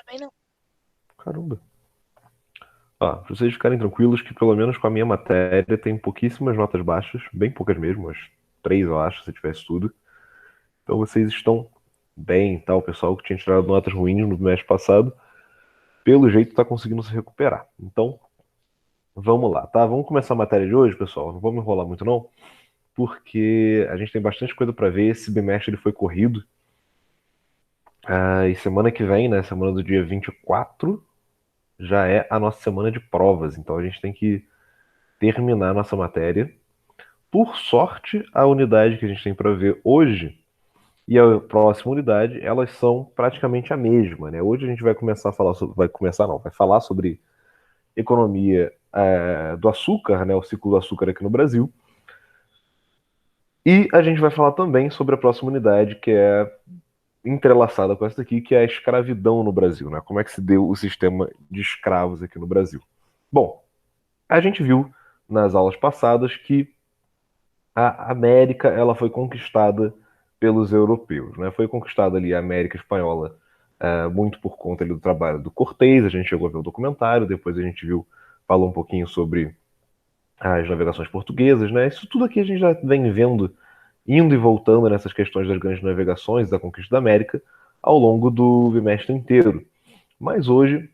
Também não. Caramba. Pra vocês ficarem tranquilos que pelo menos com a minha matéria tem pouquíssimas notas baixas, bem poucas mesmo, umas três eu acho, se tivesse tudo. Então vocês estão bem, tá? O pessoal que tinha tirado notas ruins no mês passado, pelo jeito tá conseguindo se recuperar. Então, vamos lá, tá? Vamos começar a matéria de hoje, pessoal. Não vamos enrolar muito não, porque a gente tem bastante coisa para ver. Esse bimestre ele foi corrido. E semana que vem, né, semana do dia 24, já é a nossa semana de provas. Então a gente tem que terminar a nossa matéria. Por sorte, a unidade que a gente tem para ver hoje e a próxima unidade, elas são praticamente a mesma, né? Hoje a gente vai começar a falar sobre, vai começar não, vai falar sobre economia do açúcar, né? O ciclo do açúcar aqui no Brasil. E a gente vai falar também sobre a próxima unidade, que é entrelaçada com essa aqui, que é a escravidão no Brasil, né? Como é que se deu o sistema de escravos aqui no Brasil. Bom, a gente viu nas aulas passadas que a América ela foi conquistada pelos europeus, né? Foi conquistada ali a América espanhola muito por conta ali do trabalho do Cortés. A gente chegou a ver o documentário, depois a gente viu, falou um pouquinho sobre as navegações portuguesas, né? Isso tudo aqui a gente já vem vendo, indo e voltando nessas questões das grandes navegações, da conquista da América, ao longo do bimestre inteiro. Mas hoje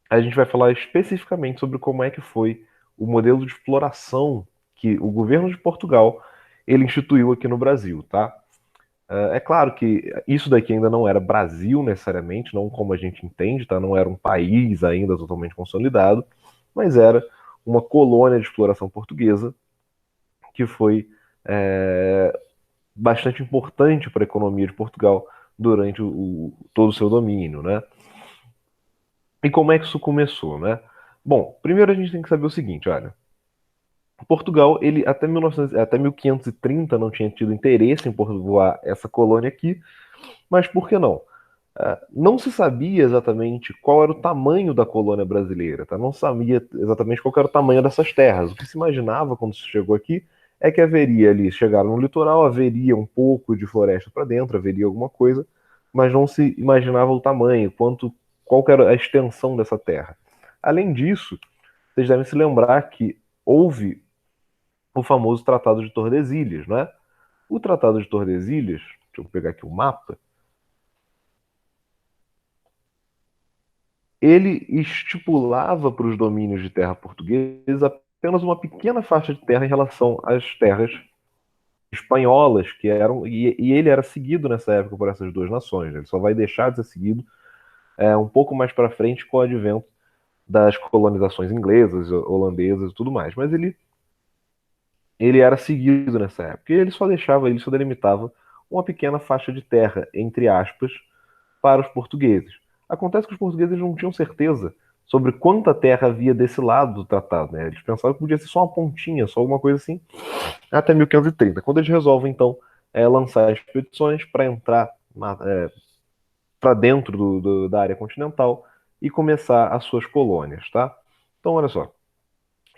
a gente vai falar especificamente sobre como é que foi o modelo de exploração que o governo de Portugal ele instituiu aqui no Brasil, tá? É claro que isso daqui ainda não era Brasil necessariamente, não como a gente entende, tá? Não era um país ainda totalmente consolidado, mas era uma colônia de exploração portuguesa que foi é, bastante importante para a economia de Portugal durante todo o seu domínio, né? E como é que isso começou, né? Bom, primeiro a gente tem que saber o seguinte, olha, Portugal, ele até 1900, até 1530 não tinha tido interesse em povoar essa colônia aqui, mas por que não? Não se sabia exatamente qual era o tamanho da colônia brasileira, tá? Não sabia exatamente qual era o tamanho dessas terras. O que se imaginava quando se chegou aqui é que haveria ali, chegaram no litoral, haveria um pouco de floresta para dentro, haveria alguma coisa, mas não se imaginava o tamanho, qual que era a extensão dessa terra. Além disso, vocês devem se lembrar que houve o famoso Tratado de Tordesilhas, né? O Tratado de Tordesilhas, deixa eu pegar aqui o mapa, ele estipulava para os domínios de terra portuguesa apenas uma pequena faixa de terra em relação às terras espanholas, que eram, e ele era seguido nessa época por essas duas nações. Né? Ele só vai deixar de ser seguido um pouco mais para frente com o advento das colonizações inglesas, holandesas e tudo mais. Mas ele era seguido nessa época. E ele só delimitava uma pequena faixa de terra, entre aspas, para os portugueses. Acontece que os portugueses não tinham certeza sobre quanta terra havia desse lado do tratado, né? Eles pensavam que podia ser só uma pontinha, só alguma coisa assim, até 1530, quando eles resolvem, então, lançar expedições para entrar para dentro da área continental e começar as suas colônias, tá? Então, olha só.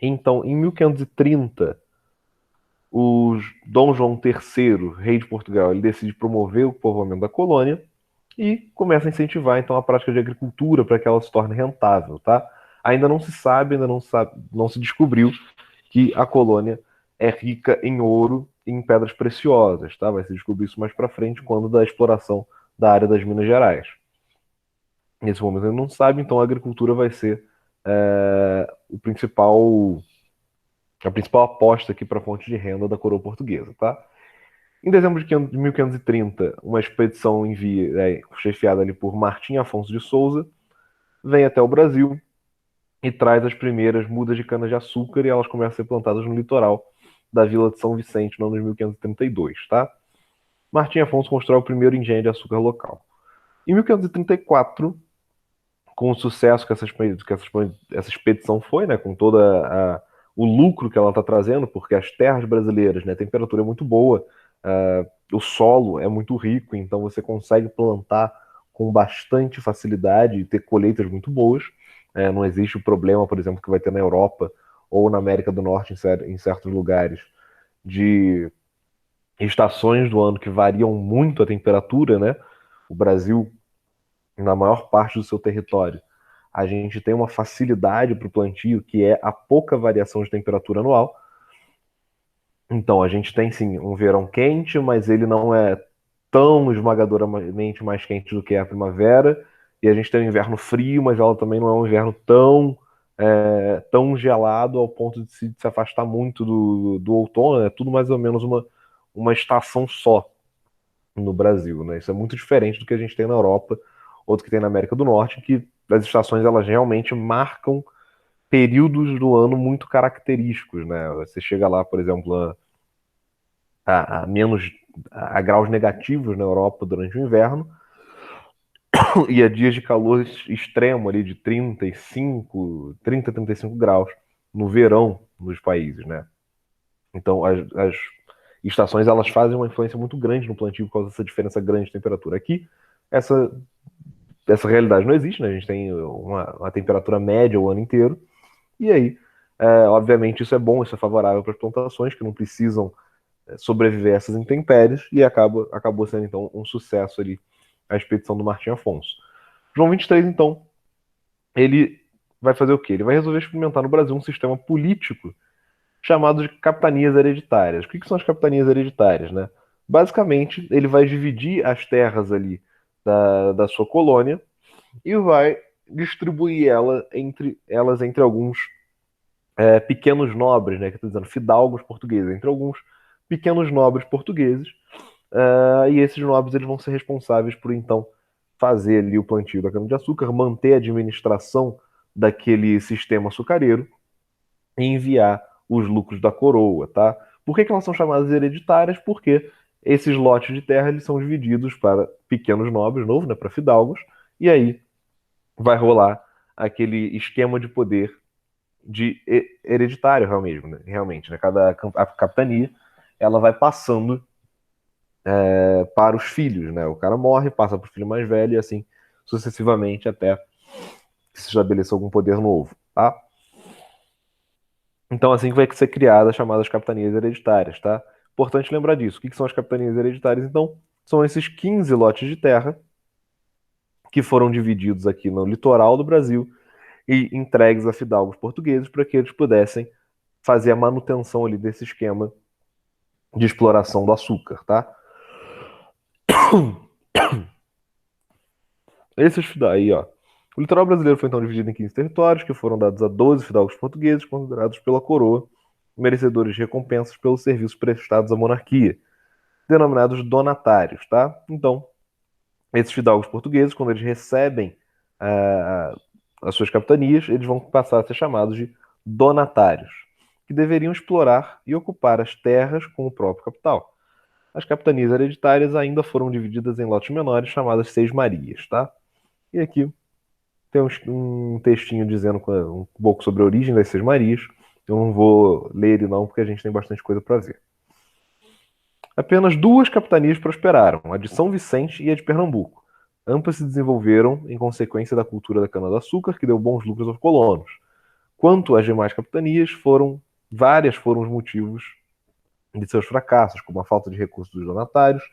Então, em 1530, o Dom João III, rei de Portugal, ele decide promover o povoamento da colônia e começa a incentivar então a prática de agricultura para que ela se torne rentável, tá? Ainda não se sabe, não se descobriu que a colônia é rica em ouro e em pedras preciosas, tá? Vai se descobrir isso mais para frente quando da exploração da área das Minas Gerais. Nesse momento ainda não se sabe, então a agricultura vai ser o principal a principal aposta aqui para a fonte de renda da coroa portuguesa, tá? Em dezembro de 1530, uma expedição chefiada ali por Martim Afonso de Souza, vem até o Brasil e traz as primeiras mudas de cana-de-açúcar e elas começam a ser plantadas no litoral da vila de São Vicente no ano de 1532, tá? Martim Afonso constrói o primeiro engenho de açúcar local. Em 1534, com o sucesso que essa expedição foi, né, com o lucro que ela está trazendo, porque as terras brasileiras, né, a temperatura é muito boa, o solo é muito rico, então você consegue plantar com bastante facilidade e ter colheitas muito boas. Não existe o problema, por exemplo, que vai ter na Europa ou na América do Norte, em certos lugares, de estações do ano que variam muito a temperatura, né? O Brasil na maior parte do seu território, a gente tem uma facilidade para o plantio, que é a pouca variação de temperatura anual. Então, a gente tem sim um verão quente, mas ele não é tão esmagadoramente mais quente do que é a primavera. E a gente tem um inverno frio, mas ela também não é um inverno tão gelado ao ponto de se afastar muito do outono. É tudo mais ou menos uma estação só no Brasil, né? Isso é muito diferente do que a gente tem na Europa ou do que tem na América do Norte, que as estações elas realmente marcam períodos do ano muito característicos, né? Você chega lá, por exemplo, a menos a graus negativos na Europa durante o inverno e a dias de calor extremo ali de 35 graus no verão nos países, né? Então as estações elas fazem uma influência muito grande no plantio por causa dessa diferença grande de temperatura. Aqui essa essa realidade não existe, né? A gente tem uma temperatura média o ano inteiro e aí obviamente isso é bom, isso é favorável para as plantações que não precisam sobreviver a essas intempéries e acabou sendo então um sucesso ali a expedição do Martim Afonso. João 23, então, ele vai fazer o quê? Ele vai resolver experimentar no Brasil um sistema político chamado de capitanias hereditárias. O que são as capitanias hereditárias, né? Basicamente, ele vai dividir as terras ali da sua colônia e vai distribuir elas entre alguns pequenos nobres, né? Que estou dizendo, fidalgos portugueses, entre alguns pequenos nobres portugueses. E esses nobres eles vão ser responsáveis por então fazer ali o plantio da cana-de-açúcar, manter a administração daquele sistema açucareiro e enviar os lucros da coroa, tá? Por que elas são chamadas hereditárias? Porque esses lotes de terra eles são divididos para pequenos nobres, novo, né, para fidalgos, e aí vai rolar aquele esquema de poder de hereditário realmente, né? Cada a capitania ela vai passando para os filhos, né? O cara morre, passa para o filho mais velho e assim sucessivamente até que se estabeleça algum poder novo, tá? Então assim que vai ser criada as chamadas capitanias hereditárias, tá? Importante lembrar disso. O que são as capitanias hereditárias? Então, são esses 15 lotes de terra que foram divididos aqui no litoral do Brasil e entregues a fidalgos portugueses para que eles pudessem fazer a manutenção ali desse esquema de exploração do açúcar, tá? Esses daí, ó. O litoral brasileiro foi então dividido em 15 territórios, que foram dados a 12 fidalgos portugueses, considerados pela coroa merecedores de recompensas pelos serviços prestados à monarquia, denominados donatários, tá? Então, esses fidalgos portugueses, quando eles recebem ah, as suas capitanias, eles vão passar a ser chamados de donatários, que deveriam explorar e ocupar as terras com o próprio capital. As capitanias hereditárias ainda foram divididas em lotes menores, chamadas seis-marias, tá? E aqui tem um textinho dizendo um pouco sobre a origem das Seis Marias. Eu não vou ler ele não, porque a gente tem bastante coisa para ver. Apenas duas capitanias prosperaram, a de São Vicente e a de Pernambuco. Ambas se desenvolveram em consequência da cultura da cana-de-açúcar, que deu bons lucros aos colonos. Quanto às demais capitanias, várias foram os motivos de seus fracassos, como a falta de recursos dos donatários,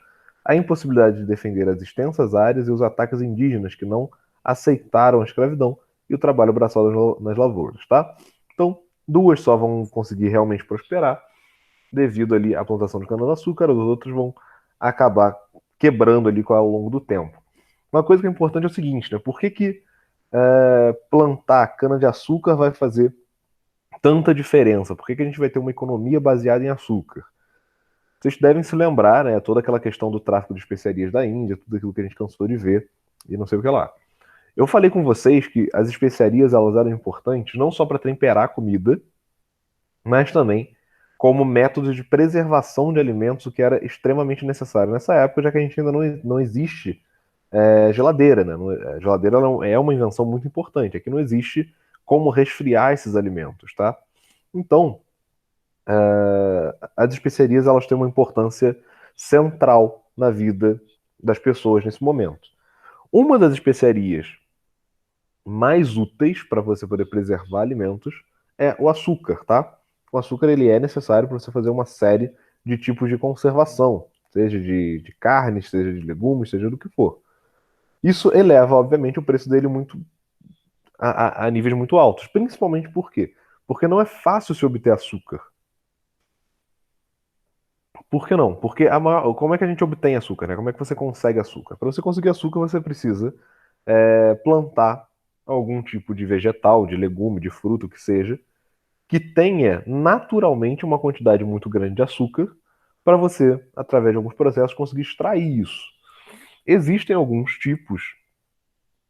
a impossibilidade de defender as extensas áreas e os ataques indígenas que não aceitaram a escravidão e o trabalho braçal nas lavouras, tá? Então, duas só vão conseguir realmente prosperar devido ali à plantação de cana-de-açúcar, os outros vão acabar quebrando ali ao longo do tempo. Uma coisa que é importante é o seguinte, né? Por que plantar cana-de-açúcar vai fazer tanta diferença? Por que a gente vai ter uma economia baseada em açúcar? Vocês devem se lembrar, né? Toda aquela questão do tráfico de especiarias da Índia, tudo aquilo que a gente cansou de ver e não sei o que lá. Eu falei com vocês que as especiarias elas eram importantes não só para temperar a comida, mas também como método de preservação de alimentos, o que era extremamente necessário nessa época, já que a gente ainda não existe geladeira, né? Geladeira é uma invenção muito importante. Aqui não existe como resfriar esses alimentos, tá? Então, as especiarias elas têm uma importância central na vida das pessoas nesse momento. Uma das especiarias mais úteis para você poder preservar alimentos é o açúcar, tá? O açúcar ele é necessário para você fazer uma série de tipos de conservação, seja de carnes, seja de legumes, seja do que for. Isso eleva, obviamente, o preço dele muito a níveis muito altos. Principalmente por quê? Porque não é fácil se obter açúcar. Por que não? Porque como é que a gente obtém açúcar, né? Como é que você consegue açúcar? Para você conseguir açúcar, você precisa plantar algum tipo de vegetal, de legume, de fruto, que seja, que tenha naturalmente uma quantidade muito grande de açúcar para você, através de alguns processos, conseguir extrair isso. Existem alguns tipos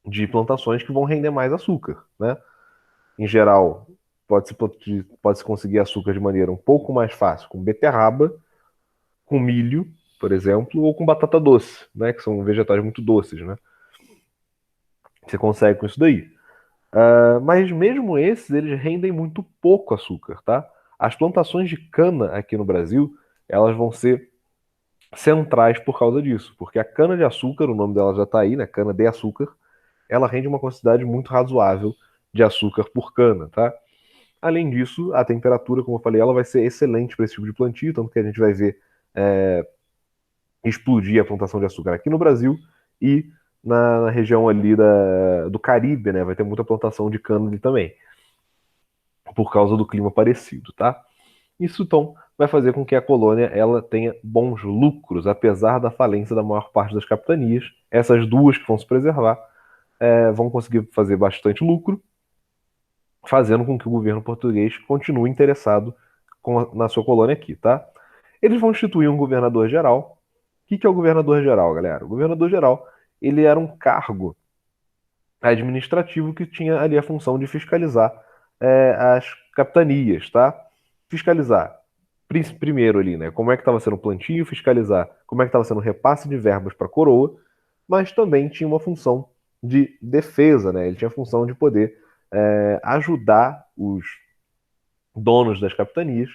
de plantações que vão render mais açúcar, né? Em geral, pode-se conseguir açúcar de maneira um pouco mais fácil com beterraba, com milho, por exemplo, ou com batata doce, né? Que são vegetais muito doces, né? Você consegue com isso daí. Mas mesmo esses, eles rendem muito pouco açúcar, tá? As plantações de cana aqui no Brasil, elas vão ser centrais por causa disso, porque a cana de açúcar, o nome dela já está aí, né? Cana de açúcar, ela rende uma quantidade muito razoável de açúcar por cana, tá? Além disso, a temperatura, como eu falei, ela vai ser excelente para esse tipo de plantio, tanto que a gente vai ver explodir a plantação de açúcar aqui no Brasil e na região ali do Caribe, né? Vai ter muita plantação de cana ali também, por causa do clima parecido, tá? Isso, então, vai fazer com que a colônia ela tenha bons lucros, apesar da falência da maior parte das capitanias. Essas duas que vão se preservar vão conseguir fazer bastante lucro, fazendo com que o governo português continue interessado na sua colônia aqui, tá? Eles vão instituir um governador-geral. O que é o governador-geral, galera? O governador-geral, ele era um cargo administrativo que tinha ali a função de fiscalizar as capitanias, tá? Fiscalizar primeiro ali, né? Como é que estava sendo o plantio, fiscalizar como é que estava sendo o repasse de verbas para a coroa, mas também tinha uma função de defesa, né? Ele tinha a função de poder ajudar os donos das capitanias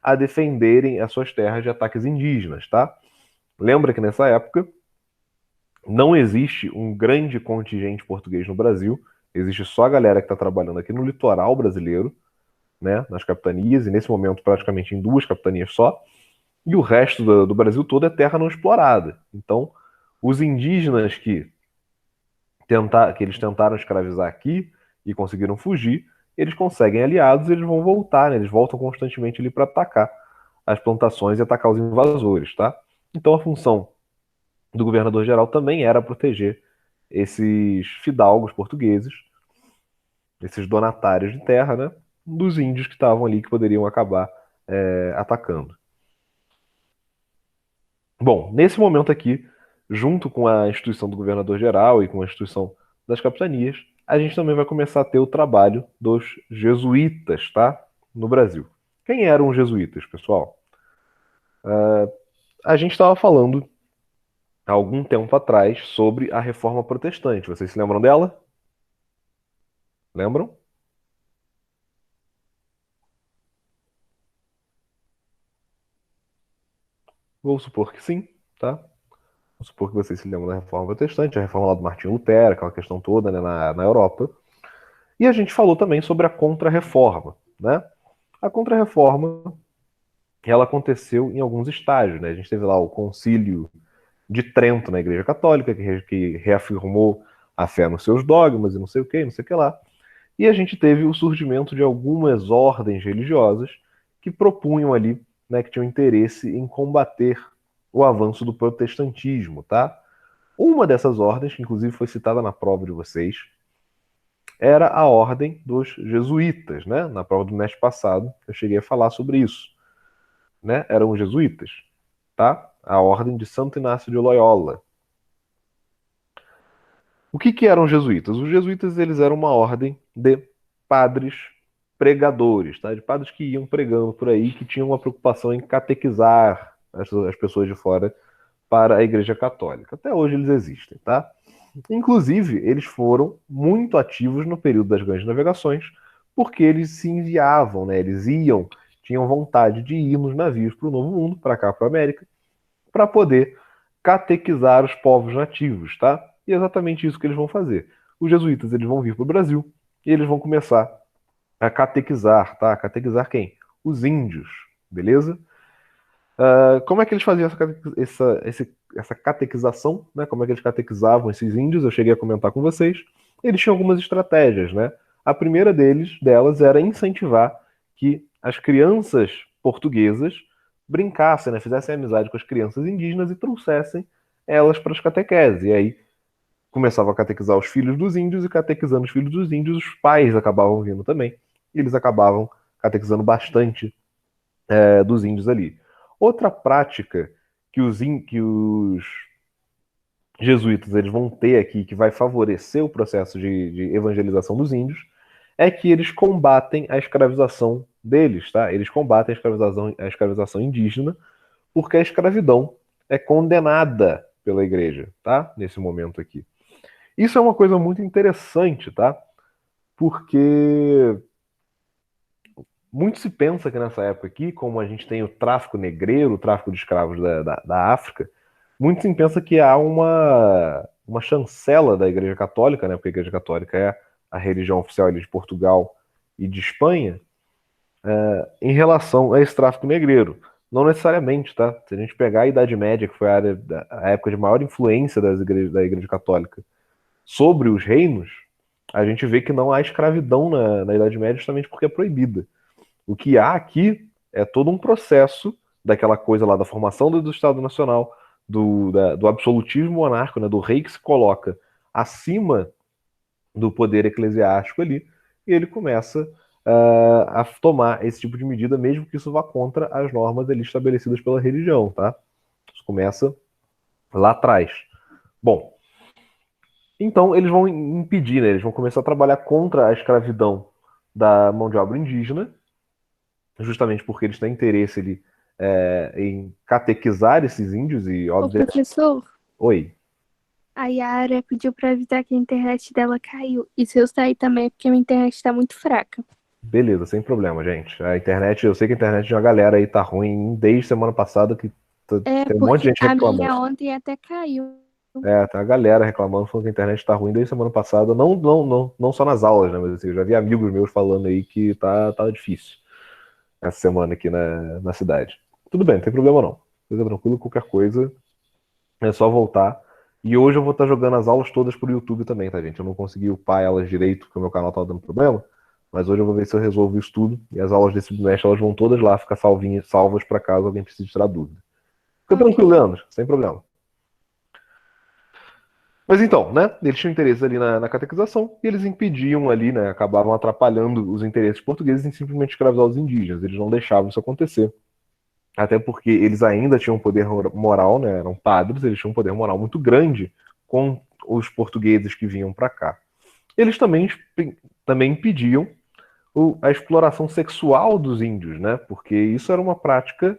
a defenderem as suas terras de ataques indígenas, tá? Lembra que nessa época não existe um grande contingente português no Brasil, existe só a galera que está trabalhando aqui no litoral brasileiro, né, nas capitanias, e nesse momento praticamente em duas capitanias só, e o resto do Brasil todo é terra não explorada. Então, os indígenas que eles tentaram escravizar aqui e conseguiram fugir, eles conseguem aliados e eles vão voltar, né? Eles voltam constantemente ali para atacar as plantações e atacar os invasores, tá? Então a função do governador-geral também era proteger esses fidalgos portugueses, esses donatários de terra, né? Dos índios que estavam ali que poderiam acabar atacando. Bom, nesse momento aqui, junto com a instituição do governador-geral e com a instituição das capitanias, a gente também vai começar a ter o trabalho dos jesuítas, tá? No Brasil. Quem eram os jesuítas, pessoal? A gente estava falando há algum tempo atrás sobre a Reforma Protestante. Vocês se lembram dela? Lembram? Vou supor que sim, tá? Vamos supor que vocês se lembram da Reforma Protestante, a reforma lá do Martinho Lutero, aquela questão toda, né, na Europa. E a gente falou também sobre a Contra-Reforma, né? A Contra-Reforma, ela aconteceu em alguns estágios, né? A gente teve lá o Concílio de Trento na Igreja Católica, que reafirmou a fé nos seus dogmas e não sei o que, não sei o que lá. E a gente teve o surgimento de algumas ordens religiosas que propunham ali, né, que tinham interesse em combater o avanço do protestantismo, tá? Uma dessas ordens, que inclusive foi citada na prova de vocês, era a ordem dos jesuítas, né? Na prova do mês passado, eu cheguei a falar sobre isso, né? Eram os jesuítas, tá? A ordem de Santo Inácio de Loyola. O que eram os jesuítas? Os jesuítas, eles eram uma ordem de padres pregadores, tá? De padres que iam pregando por aí, que tinham uma preocupação em catequizar as pessoas de fora para a Igreja Católica. Até hoje eles existem, tá? Inclusive, eles foram muito ativos no período das grandes navegações, porque eles se enviavam, né? Eles iam, tinham vontade de ir nos navios para o Novo Mundo, para cá, para a América, para poder catequizar os povos nativos, tá? E é exatamente isso que eles vão fazer. Os jesuítas, eles vão vir para o Brasil e eles vão começar a catequizar, tá? Catequizar quem? Os índios, beleza? Como é que eles faziam essa catequização, né? Como é que eles catequizavam esses índios? Eu cheguei a comentar com vocês. Eles tinham algumas estratégias, né? A primeira delas era incentivar que as crianças portuguesas brincassem, né? Fizessem amizade com as crianças indígenas e trouxessem elas para as catequeses. E aí começavam a catequizar os filhos dos índios e catequizando os filhos dos índios, os pais acabavam vindo também. E eles acabavam catequizando bastante dos índios ali. Outra prática que os jesuítas eles vão ter aqui, que vai favorecer o processo de evangelização dos índios, é que eles combatem a escravização deles, tá? Eles combatem a escravização indígena, porque a escravidão é condenada pela igreja, tá? Nesse momento aqui. Isso é uma coisa muito interessante, tá? Porque muito se pensa que nessa época aqui, como a gente tem o tráfico negreiro, o tráfico de escravos da África, muito se pensa que há uma chancela da Igreja Católica, né? Porque a Igreja Católica é a religião oficial ali de Portugal e de Espanha, em relação a esse tráfico negreiro. Não necessariamente, tá? Se a gente pegar a Idade Média, que foi a época de maior influência da Igreja Católica sobre os reinos, a gente vê que não há escravidão na Idade Média justamente porque é proibida. O que há aqui é todo um processo daquela coisa lá da formação do Estado Nacional, do absolutismo monárquico, né, do rei que se coloca acima do poder eclesiástico ali, e ele começa a tomar esse tipo de medida, mesmo que isso vá contra as normas ali estabelecidas pela religião, tá? Isso começa lá atrás. Bom, então eles vão impedir, né? Eles vão começar a trabalhar contra a escravidão da mão de obra indígena, justamente porque eles têm interesse ali, em catequizar esses índios e, Ô, obviamente. professor, Oi, a Yara pediu pra avisar que a internet dela caiu. E se eu sair também é porque a minha internet tá muito fraca. beleza, sem problema, gente. A internet, eu sei que a internet de uma galera aí tá ruim desde semana passada, que É, tem um monte de porque gente a reclamando. minha ontem até caiu. Tá a galera reclamando, falando que a internet tá ruim desde semana passada. Não, não, não, não só nas aulas, né? Mas assim, eu já vi amigos meus falando aí que tá difícil essa semana aqui na cidade. Tudo bem, não tem problema não. Fica tranquilo, qualquer coisa. É só voltar. E hoje eu vou estar jogando as aulas todas pro YouTube também, tá, gente? Eu não consegui upar elas direito, porque o meu canal tava dando problema. Mas hoje eu vou ver se eu resolvo isso tudo. E as aulas desse bimestre, elas vão todas lá ficar salvas para caso alguém precise tirar dúvida. Fica tranquilo, Ok. Leandro, sem problema. Mas então, né? Eles tinham interesse ali na catequização e eles impediam ali, né? Acabavam atrapalhando os interesses portugueses em simplesmente escravizar os indígenas. Eles não deixavam isso acontecer. Até porque eles ainda tinham um poder moral, né? Eram padres, eles tinham um poder moral muito grande com os portugueses que vinham para cá. Eles também impediam a exploração sexual dos índios, né? Porque isso era uma prática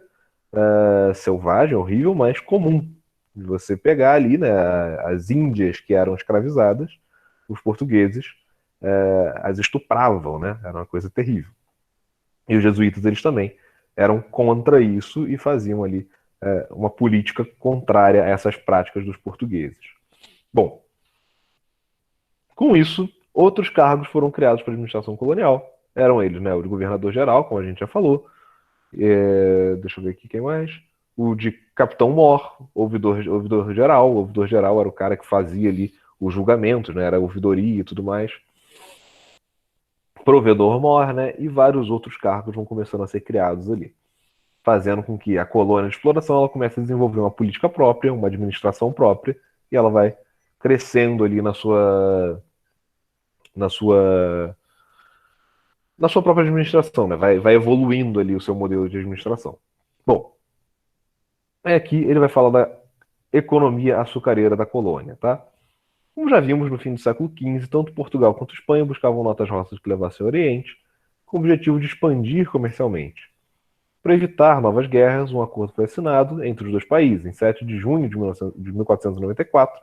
selvagem, horrível, mas comum. De você pegar ali, né, as índias que eram escravizadas, os portugueses as estupravam, né? Era uma coisa terrível. E os jesuítas, eles também eram contra isso e faziam ali uma política contrária a essas práticas dos portugueses. Bom, com isso, outros cargos foram criados para a administração colonial. Eram eles, né? O de governador-geral, como a gente já falou. Deixa eu ver aqui quem mais. O de capitão-mor, ouvidor-geral. O ouvidor-geral era o cara que fazia ali os julgamentos, né? Era a ouvidoria e tudo mais. Provedor-mor, né? E vários outros cargos vão começando a ser criados ali, fazendo com que a colônia de exploração ela comece a desenvolver uma política própria, uma administração própria, e ela vai crescendo ali na sua, na sua própria administração, né? Vai evoluindo ali o seu modelo de administração. Bom, aqui ele vai falar da economia açucareira da colônia, tá? Como já vimos no fim do século XV, tanto Portugal quanto Espanha buscavam notas roças que levassem ao Oriente, com o objetivo de expandir comercialmente. Para evitar novas guerras, um acordo foi assinado entre os dois países. Em 7 de junho de 1494,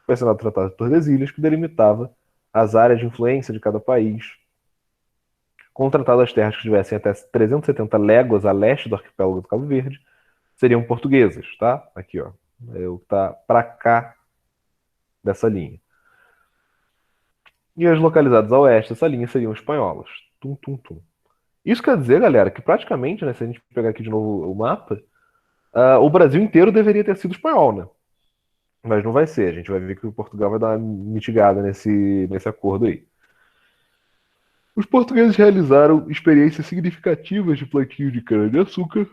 foi assinado o Tratado de Tordesilhas, que delimitava as áreas de influência de cada país, contratado as terras que estivessem até 370 léguas a leste do arquipélago do Cabo Verde, seriam portuguesas, tá? Aqui, ó. É o que tá para cá dessa linha. E as localizadas a oeste dessa linha seriam espanholas. Tum, tum, tum. Isso quer dizer, galera, que praticamente, né, se a gente pegar aqui de novo o mapa, O Brasil inteiro deveria ter sido espanhol, né? Mas não vai ser. A gente vai ver que o Portugal vai dar uma mitigada nesse acordo aí. Os portugueses realizaram experiências significativas de plantio de cana-de-açúcar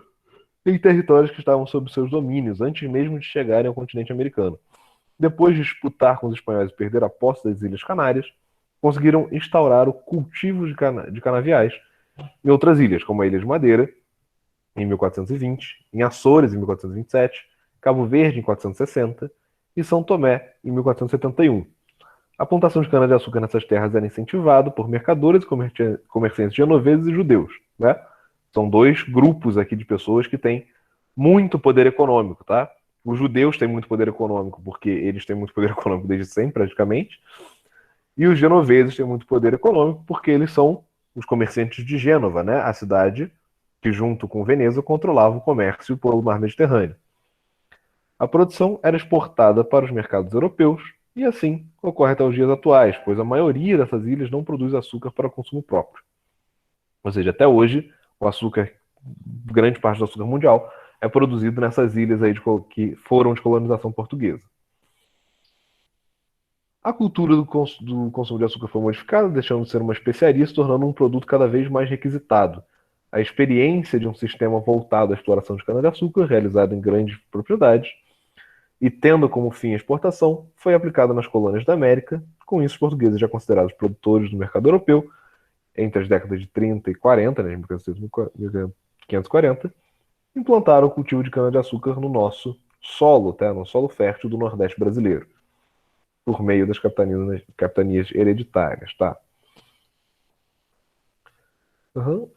em territórios que estavam sob seus domínios, antes mesmo de chegarem ao continente americano. Depois de disputar com os espanhóis e perder a posse das Ilhas Canárias, conseguiram instaurar o cultivo de canaviais em outras ilhas, como a Ilha de Madeira, em 1420, em Açores, em 1427, Cabo Verde, em 460 e São Tomé, em 1471. A plantação de cana-de-açúcar nessas terras era incentivada por mercadores e comerciantes genoveses e judeus, né? São dois grupos aqui de pessoas que têm muito poder econômico, tá? Os judeus têm muito poder econômico porque eles têm muito poder econômico desde sempre, praticamente. E os genoveses têm muito poder econômico porque eles são os comerciantes de Gênova, né? A cidade que, junto com Veneza, controlava o comércio pelo mar Mediterrâneo. A produção era exportada para os mercados europeus e assim ocorre até os dias atuais, pois a maioria dessas ilhas não produz açúcar para consumo próprio. Ou seja, até hoje, o açúcar, grande parte do açúcar mundial, é produzido nessas ilhas aí que foram de colonização portuguesa. A cultura do consumo de açúcar foi modificada, deixando de ser uma especiaria, se tornando um produto cada vez mais requisitado. A experiência de um sistema voltado à exploração de cana-de-açúcar, realizado em grandes propriedades, e tendo como fim a exportação, foi aplicada nas colônias da América. Com isso, os portugueses, já considerados produtores do mercado europeu, entre as décadas de 30 e 40, né, 1540, implantaram o cultivo de cana-de-açúcar no nosso solo, tá? No solo fértil do Nordeste brasileiro, por meio das capitanias hereditárias. Tá?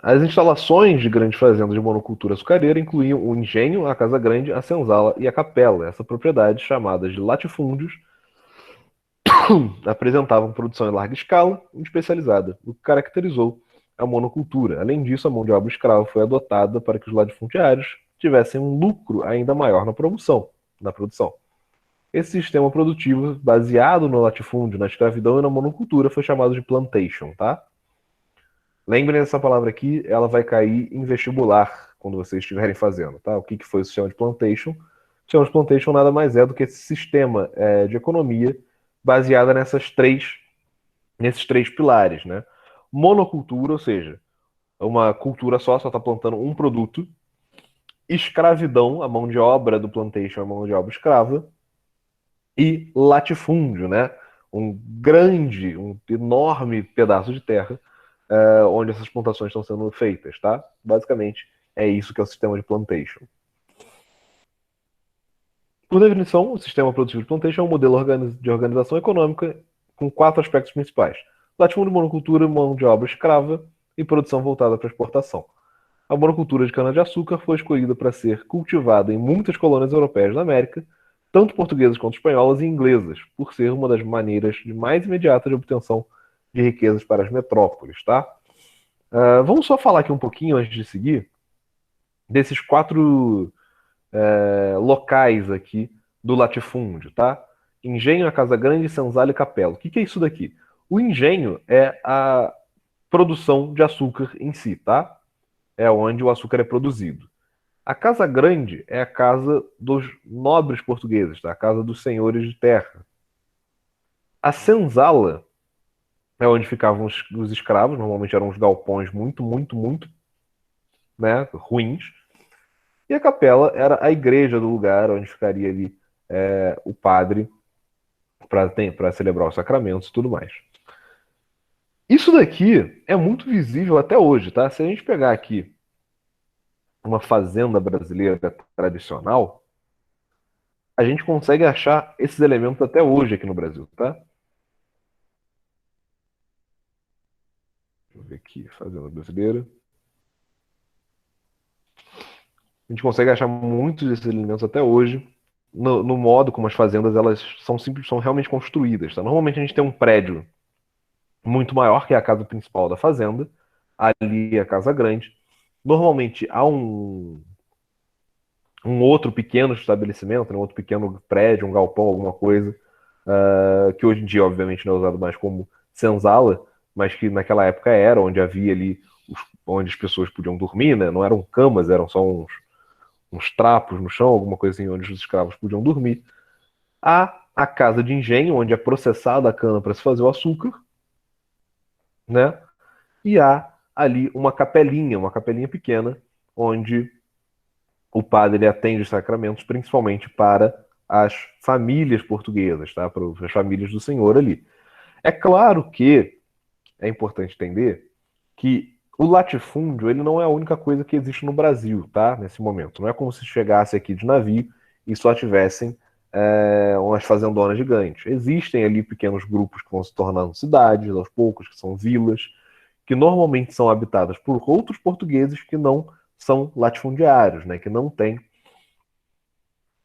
As instalações de grandes fazendas de monocultura açucareira incluíam o engenho, a casa grande, a senzala e a capela. Essa propriedade, chamadas de latifúndios, apresentavam produção em larga escala e especializada, o que caracterizou a monocultura. Além disso, a mão de obra escrava foi adotada para que os latifundiários tivessem um lucro ainda maior na produção. Esse sistema produtivo, baseado no latifúndio, na escravidão e na monocultura, foi chamado de plantation, tá? Lembrem dessa palavra aqui, ela vai cair em vestibular quando vocês estiverem fazendo, tá? O que foi o sistema de plantation? O sistema de plantation nada mais é do que esse sistema de economia baseada nesses três pilares, né? Monocultura, ou seja, uma cultura só está plantando um produto. Escravidão, a mão de obra do plantation é a mão de obra escrava. E latifúndio, né? Um enorme pedaço de terra onde essas plantações estão sendo feitas, tá? Basicamente, é isso que é o sistema de plantation. Por definição, o sistema produtivo de plantation é um modelo de organização econômica com 4 aspectos principais: latifúndio, monocultura, mão de obra escrava e produção voltada para exportação. A monocultura de cana-de-açúcar foi escolhida para ser cultivada em muitas colônias europeias da América, tanto portuguesas quanto espanholas e inglesas, por ser uma das maneiras mais imediatas de obtenção de riquezas para as metrópoles, tá? Vamos só falar aqui um pouquinho, antes de seguir, desses 4 locais aqui do latifúndio, tá? Engenho, a Casa Grande, Senzala e Capela. O que é isso daqui? O engenho é a produção de açúcar em si, tá? É onde o açúcar é produzido. A Casa Grande é a casa dos nobres portugueses, tá? A casa dos senhores de terra. A senzala é onde ficavam os escravos, normalmente eram uns galpões muito, né, ruins. E a capela era a igreja do lugar, onde ficaria ali o padre para celebrar os sacramentos e tudo mais. Isso daqui é muito visível até hoje, tá? Se a gente pegar aqui uma fazenda brasileira tradicional, a gente consegue achar esses elementos até hoje aqui no Brasil, tá? Deixa eu ver aqui, fazenda brasileira. A gente consegue achar muitos desses elementos até hoje no modo como as fazendas elas são realmente construídas, tá? Normalmente a gente tem um prédio muito maior que é a casa principal da fazenda, ali é a casa grande. Normalmente há um outro pequeno estabelecimento, um outro pequeno prédio, um galpão, alguma coisa, que hoje em dia, obviamente, não é usado mais como senzala, mas que naquela época era, onde havia ali, onde as pessoas podiam dormir, né? Não eram camas, eram só uns uns trapos no chão, alguma coisa assim onde os escravos podiam dormir. Há a casa de engenho, onde é processada a cana para se fazer o açúcar, né? E há ali uma capelinha pequena, onde o padre ele atende os sacramentos, principalmente para as famílias portuguesas, tá? Para as famílias do Senhor ali. É claro que é importante entender que o latifúndio ele não é a única coisa que existe no Brasil, tá? Nesse momento. Não é como se chegasse aqui de navio e só tivessem umas fazendonas gigantes. Existem ali pequenos grupos que vão se tornando cidades aos poucos, que são vilas, que normalmente são habitadas por outros portugueses que não são latifundiários, né? Que não têm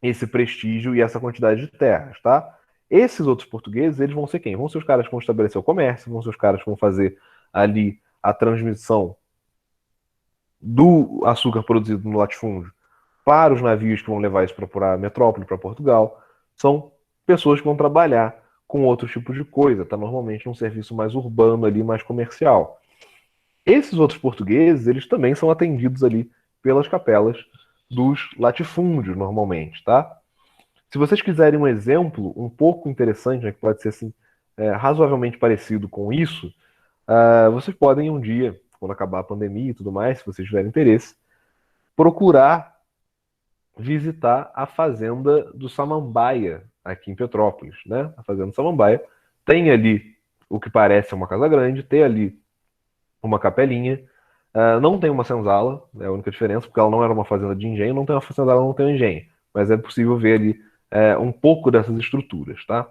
esse prestígio e essa quantidade de terras, tá? Esses outros portugueses, eles vão ser quem? Vão ser os caras que vão estabelecer o comércio, vão ser os caras que vão fazer ali a transmissão do açúcar produzido no latifúndio para os navios que vão levar isso para a metrópole, para Portugal. São pessoas que vão trabalhar com outros tipos de coisa, tá? Normalmente num serviço mais urbano ali, mais comercial. Esses outros portugueses, eles também são atendidos ali pelas capelas dos latifúndios, normalmente, tá? Se vocês quiserem um exemplo um pouco interessante, né, que pode ser assim, razoavelmente parecido com isso, vocês podem um dia, quando acabar a pandemia e tudo mais, se vocês tiverem interesse, procurar visitar a fazenda do Samambaia, aqui em Petrópolis, né? A fazenda do Samambaia tem ali o que parece uma casa grande, tem ali uma capelinha, não tem uma senzala, é a única diferença, porque ela não era uma fazenda de engenho, não tem uma senzala, não tem um engenho, mas é possível ver ali um pouco dessas estruturas, tá?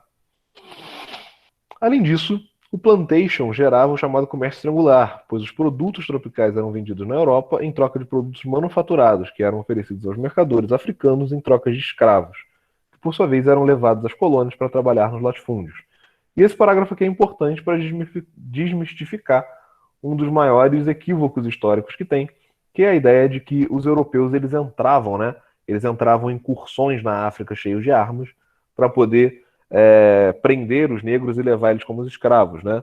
Além disso, o plantation gerava o chamado comércio triangular, pois os produtos tropicais eram vendidos na Europa em troca de produtos manufaturados, que eram oferecidos aos mercadores africanos em troca de escravos, que por sua vez eram levados às colônias para trabalhar nos latifúndios. E esse parágrafo aqui é importante para desmistificar um dos maiores equívocos históricos que tem, que é a ideia de que os europeus eles entravam, né? Eles entravam em incursões na África cheios de armas para poder prender os negros e levar eles como escravos, né?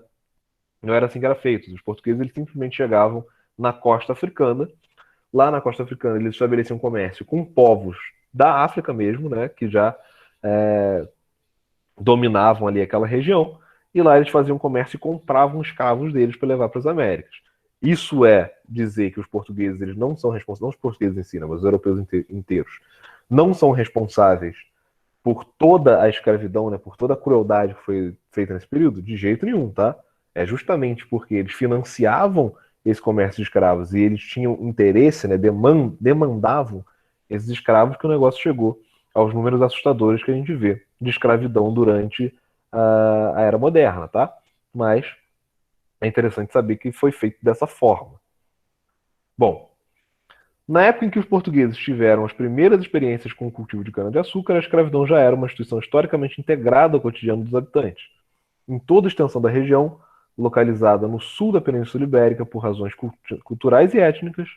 Não era assim que era feito. Os portugueses eles simplesmente chegavam na costa africana. Lá na costa africana eles estabeleciam comércio com povos da África mesmo, né? Que já dominavam ali aquela região. E lá eles faziam comércio e compravam escravos deles para levar para as Américas. Isso é dizer que os portugueses eles não são responsáveis, não os portugueses em si, né, mas os europeus inteiros, não são responsáveis por toda a escravidão, né, por toda a crueldade que foi feita nesse período? De jeito nenhum, tá? É justamente porque eles financiavam esse comércio de escravos e eles tinham interesse, né, demandavam esses escravos que o negócio chegou aos números assustadores que a gente vê de escravidão durante a Era Moderna, tá? Mas é interessante saber que foi feito dessa forma. Bom, na época em que os portugueses tiveram as primeiras experiências com o cultivo de cana-de-açúcar, a escravidão já era uma instituição historicamente integrada ao cotidiano dos habitantes. Em toda a extensão da região, localizada no sul da Península Ibérica por razões culturais e étnicas,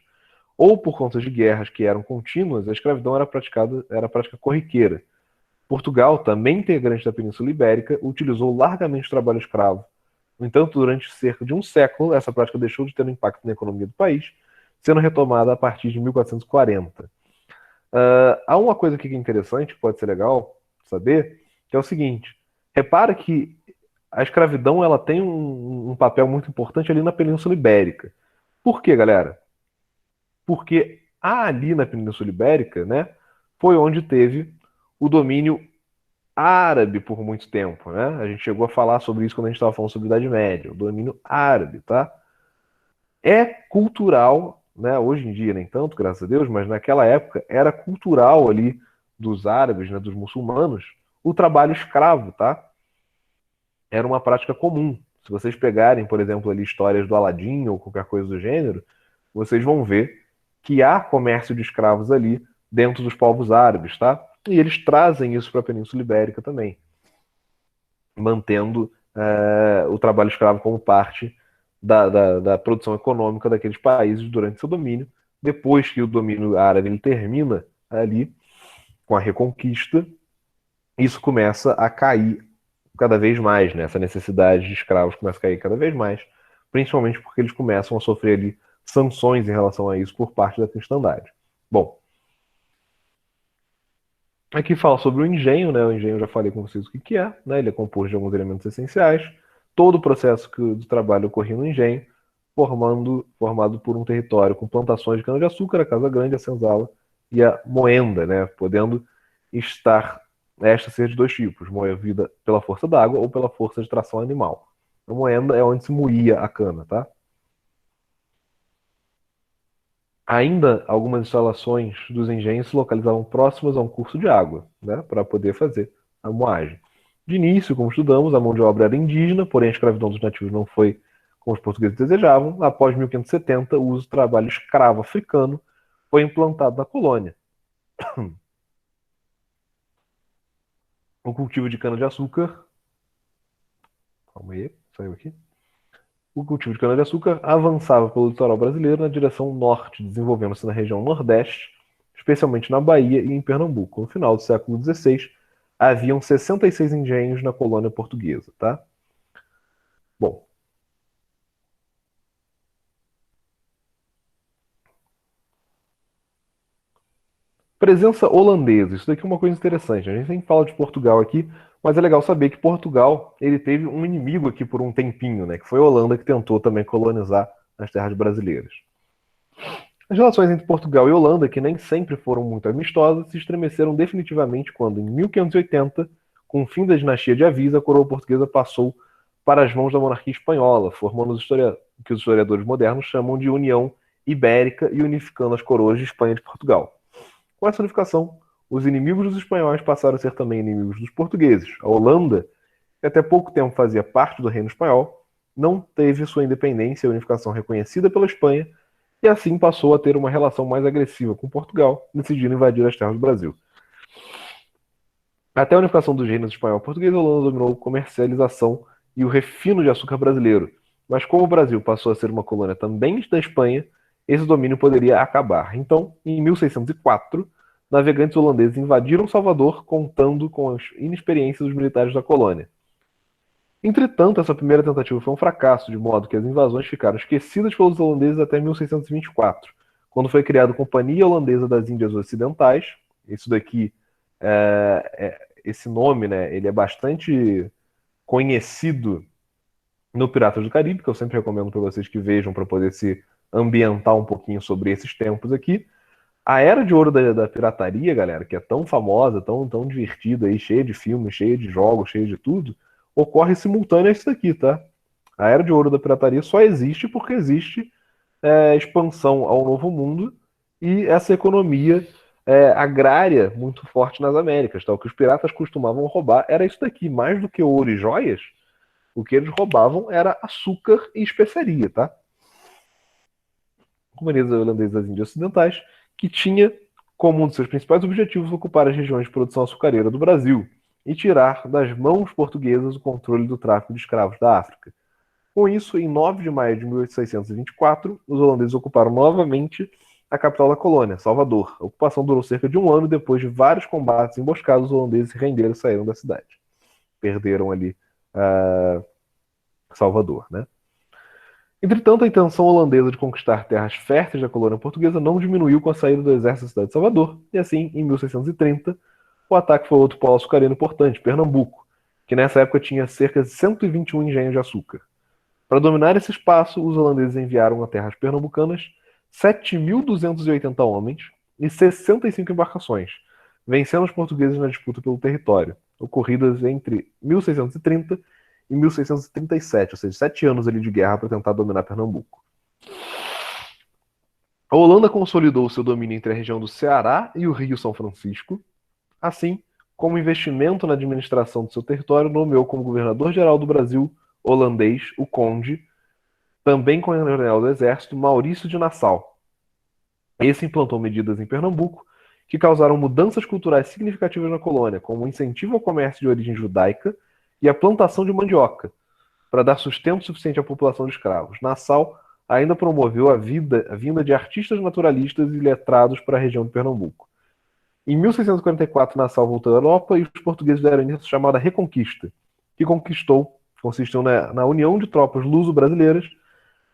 ou por conta de guerras que eram contínuas, a escravidão era prática corriqueira. Portugal, também integrante da Península Ibérica, utilizou largamente o trabalho escravo. No entanto, durante cerca de um século, essa prática deixou de ter um impacto na economia do país, sendo retomada a partir de 1440. Há uma coisa aqui que é interessante, que pode ser legal saber, que é o seguinte: repara que a escravidão ela tem um papel muito importante ali na Península Ibérica. Por quê, galera? Porque ali na Península Ibérica, né, foi onde teve o domínio árabe por muito tempo, né? A gente chegou a falar sobre isso quando a gente estava falando sobre a Idade Média, o domínio árabe, tá? É cultural, né? Hoje em dia nem tanto, graças a Deus, mas naquela época era cultural ali dos árabes, né, dos muçulmanos, o trabalho escravo, tá? Era uma prática comum. Se vocês pegarem, por exemplo, ali histórias do Aladim ou qualquer coisa do gênero, vocês vão ver que há comércio de escravos ali dentro dos povos árabes, tá? E eles trazem isso para a Península Ibérica também, mantendo o trabalho escravo como parte da produção econômica daqueles países durante seu domínio. Depois que o domínio árabe ele termina ali, com a reconquista, isso começa a cair cada vez mais, né? Essa necessidade de escravos começa a cair cada vez mais, principalmente porque eles começam a sofrer ali sanções em relação a isso por parte da cristandade. Bom, Aqui fala sobre o engenho, né? O engenho eu já falei com vocês o que é, né? Ele é composto de alguns elementos essenciais. Todo o processo do trabalho ocorria no engenho, formado por um território com plantações de cana-de-açúcar, a Casa Grande, a senzala e a moenda, né? Podendo estar esta ser de dois tipos, movida pela força d'água ou pela força de tração animal. A moenda é onde se moía a cana, tá? Ainda algumas instalações dos engenhos se localizavam próximas a um curso de água, né, para poder fazer a moagem. De início, como estudamos, a mão de obra era indígena, porém a escravidão dos nativos não foi como os portugueses desejavam. Após 1570, o uso do trabalho escravo africano foi implantado na colônia. O cultivo de cana-de-açúcar. Calma aí, saiu aqui. O cultivo de cana-de-açúcar avançava pelo litoral brasileiro na direção norte, desenvolvendo-se na região nordeste, especialmente na Bahia e em Pernambuco. No final do século XVI, haviam 66 engenhos na colônia portuguesa, tá? Bom, presença holandesa. Isso daqui é uma coisa interessante. A gente sempre fala de Portugal aqui, mas é legal saber que Portugal ele teve um inimigo aqui por um tempinho, né? Que foi a Holanda que tentou também colonizar as terras brasileiras. As relações entre Portugal e Holanda, que nem sempre foram muito amistosas, se estremeceram definitivamente quando, em 1580, com o fim da dinastia de Avís, a coroa portuguesa passou para as mãos da monarquia espanhola, formando o que os historiadores modernos chamam de União Ibérica e unificando as coroas de Espanha e de Portugal. Com essa unificação, os inimigos dos espanhóis passaram a ser também inimigos dos portugueses. A Holanda, que até pouco tempo fazia parte do reino espanhol, não teve sua independência e unificação reconhecida pela Espanha e assim passou a ter uma relação mais agressiva com Portugal, decidindo invadir as terras do Brasil. Até a unificação dos reinos espanhol e português, a Holanda dominou a comercialização e o refino de açúcar brasileiro. Mas como o Brasil passou a ser uma colônia também da Espanha, esse domínio poderia acabar. Então, em 1604, navegantes holandeses invadiram Salvador, contando com as inexperiências dos militares da colônia. Entretanto, essa primeira tentativa foi um fracasso, de modo que as invasões ficaram esquecidas pelos holandeses até 1624, quando foi criada a Companhia Holandesa das Índias Ocidentais. Isso daqui, esse nome, né, ele é bastante conhecido no Piratas do Caribe, que eu sempre recomendo para vocês que vejam para poder se ambientar um pouquinho sobre esses tempos aqui. A Era de Ouro da pirataria, galera, que é tão famosa, tão divertida aí, cheia de filmes, cheia de jogos, cheia de tudo, ocorre simultâneo a isso daqui, tá? A Era de Ouro da pirataria só existe porque existe expansão ao Novo Mundo e essa economia agrária muito forte nas Américas, tá? O que os piratas costumavam roubar era isso daqui, mais do que ouro e joias, o que eles roubavam era açúcar e especiaria, tá? Companhia Holandesa das Índias Ocidentais, que tinha como um dos seus principais objetivos ocupar as regiões de produção açucareira do Brasil e tirar das mãos portuguesas o controle do tráfico de escravos da África. Com isso, em 9 de maio de 1824, os holandeses ocuparam novamente a capital da colônia, Salvador. A ocupação durou cerca de um ano e depois de vários combates emboscados, os holandeses se renderam e saíram da cidade. Perderam ali Salvador, né? Entretanto, a intenção holandesa de conquistar terras férteis da colônia portuguesa não diminuiu com a saída do exército da cidade de Salvador, e assim, em 1630, o ataque foi outro polo açucareiro importante, Pernambuco, que nessa época tinha cerca de 121 engenhos de açúcar. Para dominar esse espaço, os holandeses enviaram a terras pernambucanas 7.280 homens e 65 embarcações, vencendo os portugueses na disputa pelo território, ocorridas entre 1630 e 1637, ou seja, 7 anos ali de guerra para tentar dominar Pernambuco. A Holanda consolidou seu domínio entre a região do Ceará e o Rio São Francisco. Assim, como investimento na administração do seu território, nomeou como governador-geral do Brasil holandês o conde, também coronel do exército, Maurício de Nassau. Esse implantou medidas em Pernambuco que causaram mudanças culturais significativas na colônia, como o incentivo ao comércio de origem judaica e a plantação de mandioca, para dar sustento suficiente à população de escravos. Nassau ainda promoveu a vinda de artistas naturalistas e letrados para a região de Pernambuco. Em 1644, Nassau voltou à Europa e os portugueses deram início à chamada Reconquista, que consistiu na união de tropas luso-brasileiras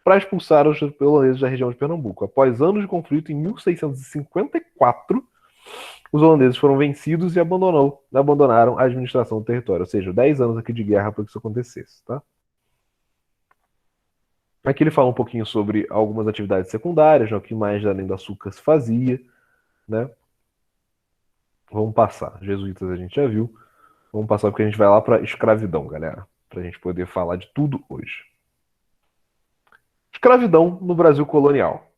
para expulsar os holandeses da região de Pernambuco. Após anos de conflito, em 1654, Os holandeses foram vencidos e abandonaram a administração do território, ou seja, 10 anos aqui de guerra para que isso acontecesse, tá? Aqui ele fala um pouquinho sobre algumas atividades secundárias, né, o que mais além do açúcar se fazia, né? Vamos passar. Jesuítas a gente já viu. Vamos passar porque a gente vai lá para escravidão, galera, para a gente poder falar de tudo hoje. Escravidão no Brasil colonial.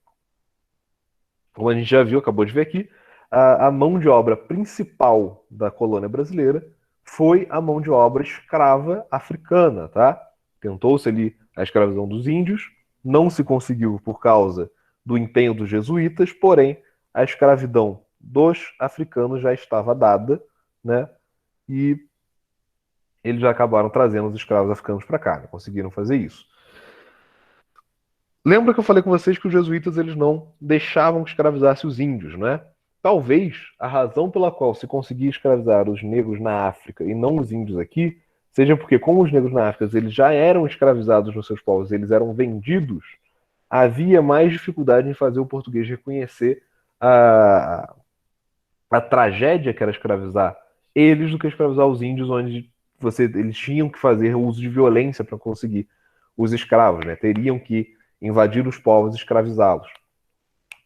Como a gente já viu, acabou de ver aqui, a mão de obra principal da colônia brasileira foi a mão de obra escrava africana, tá? Tentou-se ali a escravidão dos índios, não se conseguiu por causa do empenho dos jesuítas, porém a escravidão dos africanos já estava dada, né? E eles já acabaram trazendo os escravos africanos para cá, né? Conseguiram fazer isso. Lembra que eu falei com vocês que os jesuítas eles não deixavam que escravizasse os índios, né? Talvez a razão pela qual se conseguia escravizar os negros na África e não os índios aqui, seja porque como os negros na África eles já eram escravizados nos seus povos, eles eram vendidos, havia mais dificuldade em fazer o português reconhecer a, a tragédia que era escravizar eles do que escravizar os índios, onde eles tinham que fazer uso de violência para conseguir os escravos, né? Teriam que invadir os povos e escravizá-los.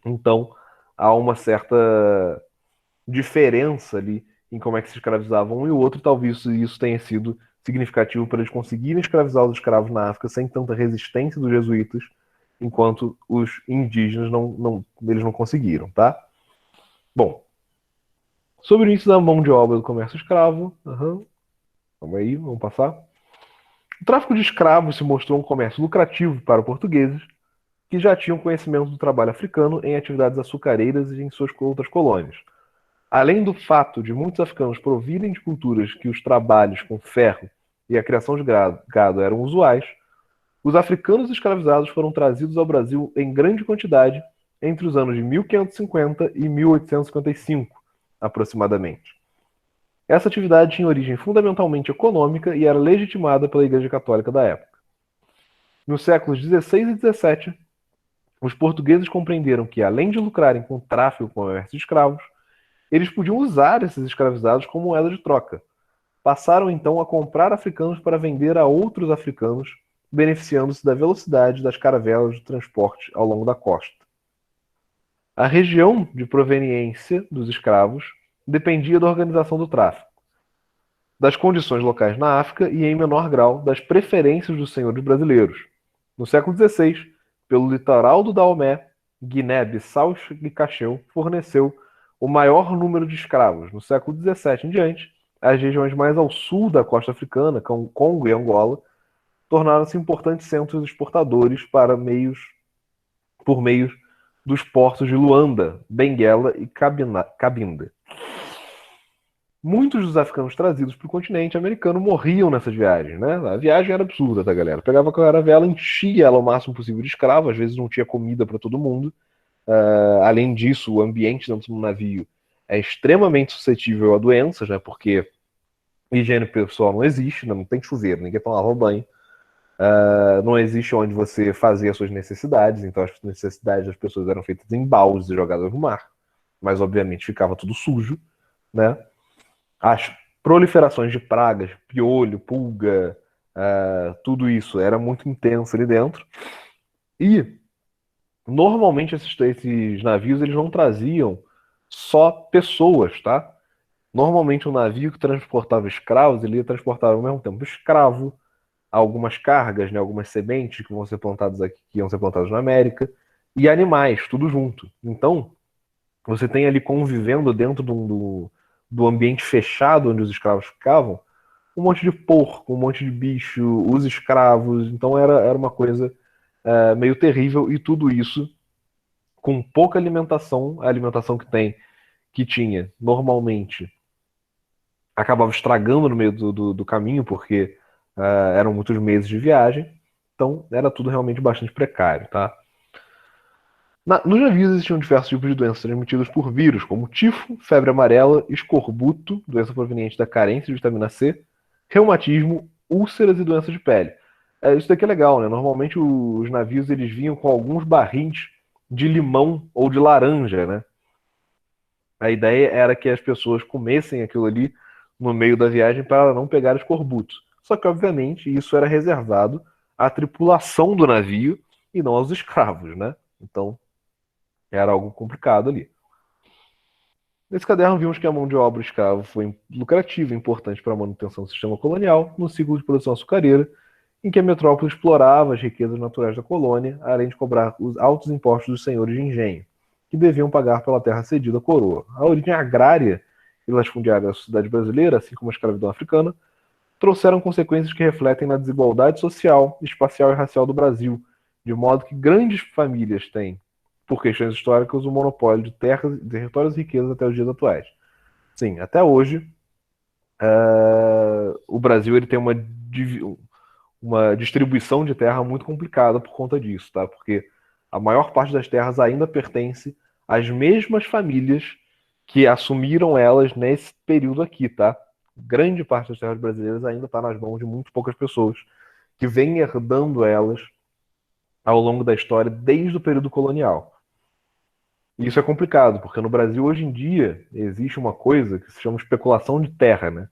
Então, há uma certa diferença ali em como é que se escravizavam um e o outro. Talvez isso tenha sido significativo para eles conseguirem escravizar os escravos na África sem tanta resistência dos jesuítas, enquanto os indígenas eles não conseguiram, tá? Bom, sobre o início da mão de obra do comércio escravo, vamos aí, vamos passar. O tráfico de escravos se mostrou um comércio lucrativo para os portugueses, que já tinham conhecimento do trabalho africano em atividades açucareiras e em suas outras colônias. Além do fato de muitos africanos provirem de culturas que os trabalhos com ferro e a criação de gado eram usuais, os africanos escravizados foram trazidos ao Brasil em grande quantidade entre os anos de 1550 e 1855, aproximadamente. Essa atividade tinha origem fundamentalmente econômica e era legitimada pela Igreja Católica da época. Nos séculos XVI e XVII, os portugueses compreenderam que, além de lucrarem com o tráfico e comércio de escravos, eles podiam usar esses escravizados como moeda de troca. Passaram então a comprar africanos para vender a outros africanos, beneficiando-se da velocidade das caravelas de transporte ao longo da costa. A região de proveniência dos escravos dependia da organização do tráfico, das condições locais na África e, em menor grau, das preferências dos senhores brasileiros. No século XVI, pelo litoral do Daomé, Guiné-Bissau e Cacheu forneceu o maior número de escravos. No século XVII em diante, as regiões mais ao sul da costa africana, como Congo e Angola, tornaram-se importantes centros exportadores por meio dos portos de Luanda, Benguela e Cabinda. Muitos dos africanos trazidos para o continente americano morriam nessas viagens, né? A viagem era absurda, tá, galera? Pegava a caravela, enchia ela o máximo possível de escravo, às vezes não tinha comida para todo mundo. Além disso, o ambiente dentro do navio é extremamente suscetível a doenças, né? Porque higiene pessoal não existe, não tem chuveiro, ninguém tomava banho. Não existe onde você fazia as suas necessidades, então as necessidades das pessoas eram feitas em baldes e jogadas no mar. Mas, obviamente, ficava tudo sujo, né? As proliferações de pragas, piolho, pulga, tudo isso era muito intenso ali dentro. E normalmente esses navios eles não traziam só pessoas, tá? Normalmente um navio que transportava escravos, ele ia transportar ao mesmo tempo escravo, algumas cargas, né, algumas sementes que vão ser plantadas aqui, que iam ser plantadas na América, e animais, tudo junto. Então, você tem ali convivendo dentro do ambiente fechado onde os escravos ficavam, um monte de porco, um monte de bicho, os escravos. Então era uma coisa meio terrível, e tudo isso com pouca alimentação. A alimentação que tinha normalmente acabava estragando no meio do caminho, porque eram muitos meses de viagem. Então era tudo realmente bastante precário, tá? Nos navios existiam diversos tipos de doenças transmitidas por vírus, como tifo, febre amarela, escorbuto, doença proveniente da carência de vitamina C, reumatismo, úlceras e doenças de pele. Isso daqui é legal, né? Normalmente os navios eles vinham com alguns barris de limão ou de laranja, né? A ideia era que as pessoas comessem aquilo ali no meio da viagem para não pegar escorbutos. Só que, obviamente, isso era reservado à tripulação do navio e não aos escravos, né? Então, era algo complicado ali. Nesse caderno, vimos que a mão de obra escrava foi lucrativa e importante para a manutenção do sistema colonial no ciclo de produção açucareira, em que a metrópole explorava as riquezas naturais da colônia, além de cobrar os altos impostos dos senhores de engenho, que deviam pagar pela terra cedida à coroa. A origem agrária e latifundiária da sociedade brasileira, assim como a escravidão africana, trouxeram consequências que refletem na desigualdade social, espacial e racial do Brasil, de modo que grandes famílias têm, por questões históricas, o monopólio de terras, territórios e riquezas até os dias atuais. Sim, até hoje, o Brasil ele tem uma distribuição de terra muito complicada por conta disso, tá? Porque a maior parte das terras ainda pertence às mesmas famílias que assumiram elas nesse período aqui, tá? Grande parte das terras brasileiras ainda está nas mãos de muito poucas pessoas que vêm herdando elas ao longo da história desde o período colonial. E isso é complicado, porque no Brasil hoje em dia existe uma coisa que se chama especulação de terra, né?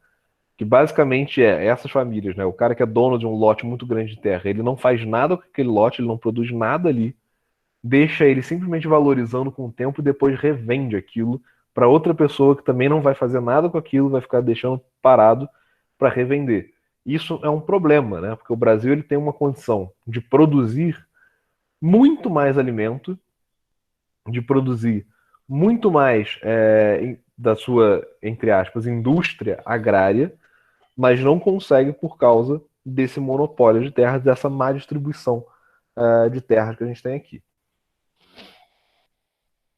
Que basicamente é essas famílias, né? O cara que é dono de um lote muito grande de terra, ele não faz nada com aquele lote, ele não produz nada ali, deixa ele simplesmente valorizando com o tempo e depois revende aquilo para outra pessoa que também não vai fazer nada com aquilo, vai ficar deixando parado para revender. Isso é um problema, né? Porque o Brasil ele tem uma condição de produzir muito mais alimento, de produzir muito mais da sua, entre aspas, indústria agrária, mas não consegue por causa desse monopólio de terras, dessa má distribuição de terras que a gente tem aqui.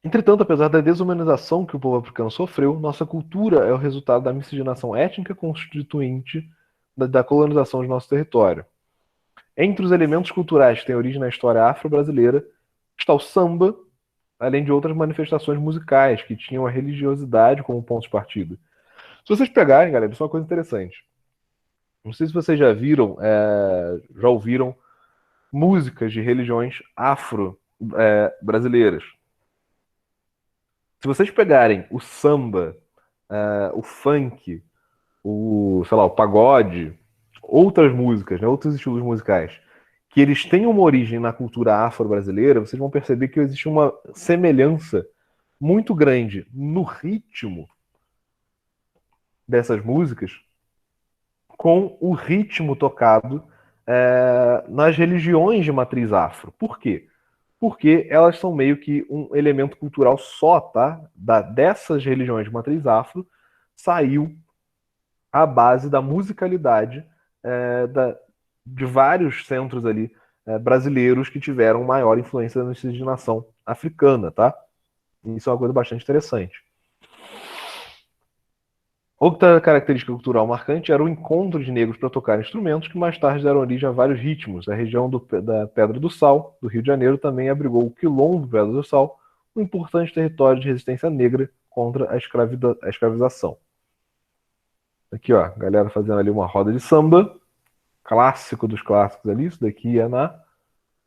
Entretanto, apesar da desumanização que o povo africano sofreu, nossa cultura é o resultado da miscigenação étnica constituinte da colonização de nosso território. Entre os elementos culturais que têm origem na história afro-brasileira está o samba, além de outras manifestações musicais que tinham a religiosidade como ponto de partida. Se vocês pegarem, galera, isso é uma coisa interessante. Não sei se vocês já viram, já ouviram músicas de religiões afro-brasileiras. Se vocês pegarem o samba, o funk, sei lá, o pagode, outras músicas, né, outros estilos musicais, que eles têm uma origem na cultura afro-brasileira, vocês vão perceber que existe uma semelhança muito grande no ritmo dessas músicas com o ritmo tocado nas religiões de matriz afro. Por quê? Porque elas são meio que um elemento cultural só, tá? Dessas religiões de matriz afro, saiu a base da musicalidade de vários centros ali brasileiros que tiveram maior influência na miscigenação africana, tá? Isso é uma coisa bastante interessante. Outra característica cultural marcante era o encontro de negros para tocar instrumentos que mais tarde deram origem a vários ritmos. A região da Pedra do Sal, do Rio de Janeiro, também abrigou o Quilombo Pedra do Sal, um importante território de resistência negra contra a escravização. Aqui, ó, a galera fazendo ali uma roda de samba, clássico dos clássicos ali. Isso daqui é na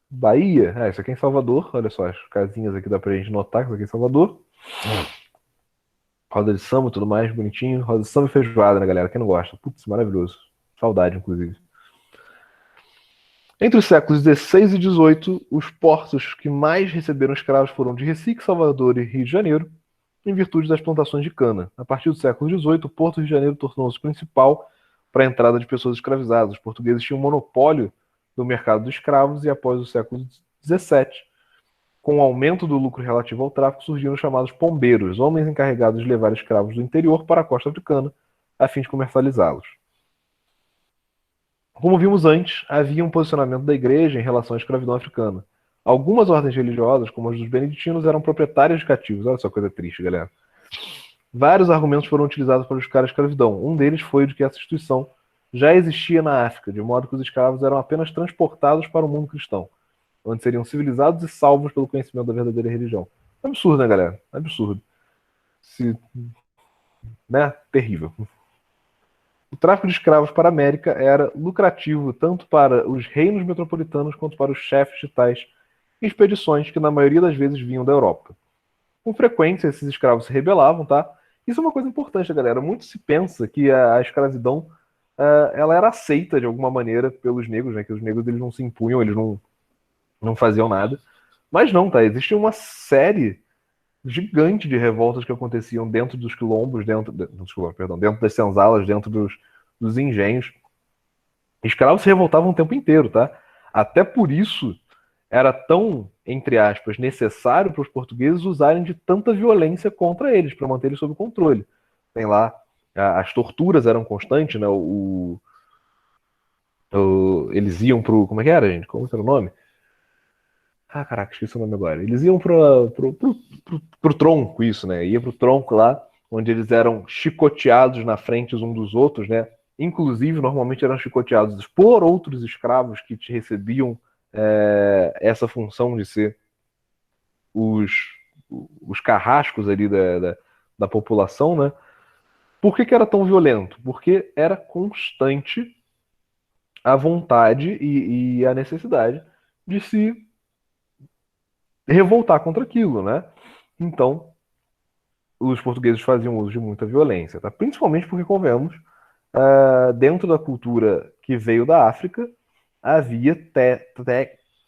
Bahia. Isso aqui é em Salvador. Olha só, as casinhas aqui dá pra gente notar que isso aqui é em Salvador. Roda de samba, tudo mais, bonitinho. Roda de samba e feijoada, né, galera? Quem não gosta? Putz, maravilhoso. Saudade, inclusive. Entre os séculos XVI e XVIII, os portos que mais receberam escravos foram de Recife, Salvador e Rio de Janeiro, em virtude das plantações de cana. A partir do século XVIII, o Porto do Rio de Janeiro tornou-se principal para a entrada de pessoas escravizadas. Os portugueses tinham monopólio do mercado dos escravos e, após o século XVII, com o aumento do lucro relativo ao tráfico, surgiram os chamados pombeiros, homens encarregados de levar escravos do interior para a costa africana, a fim de comercializá-los. Como vimos antes, havia um posicionamento da igreja em relação à escravidão africana. Algumas ordens religiosas, como as dos beneditinos, eram proprietárias de cativos. Olha só que coisa triste, galera. Vários argumentos foram utilizados para justificar a escravidão. Um deles foi de que essa instituição já existia na África, de modo que os escravos eram apenas transportados para o mundo cristão, onde seriam civilizados e salvos pelo conhecimento da verdadeira religião. Absurdo, né, galera? Absurdo. Terrível. O tráfico de escravos para a América era lucrativo tanto para os reinos metropolitanos quanto para os chefes de tais expedições que, na maioria das vezes, vinham da Europa. Com frequência, esses escravos se rebelavam, tá? Isso é uma coisa importante, galera. Muito se pensa que a escravidão ela era aceita de alguma maneira pelos negros, né? Que os negros eles não se impunham, eles não faziam nada. Mas não, tá? Existe uma série gigante de revoltas que aconteciam dentro dos quilombos, dentro das senzalas, dentro dos engenhos. Escravos se revoltavam o tempo inteiro, tá? Até por isso era tão, entre aspas, necessário para os portugueses usarem de tanta violência contra eles, para manter eles sob controle. Tem lá, as torturas eram constantes, né? Eles iam pro. Como é que era, gente? Como era o nome? Ah, caraca, esqueci o nome agora. Eles iam pro tronco, isso, né? Ia pro tronco lá, onde eles eram chicoteados na frente uns dos outros, né? Inclusive, normalmente eram chicoteados por outros escravos que te recebiam essa função de ser os, os carrascos ali da população, né? Por que era tão violento? Porque era constante a vontade e a necessidade de se revoltar contra aquilo, né? Então, os portugueses faziam uso de muita violência, tá? Principalmente porque, convenhamos, dentro da cultura que veio da África, havia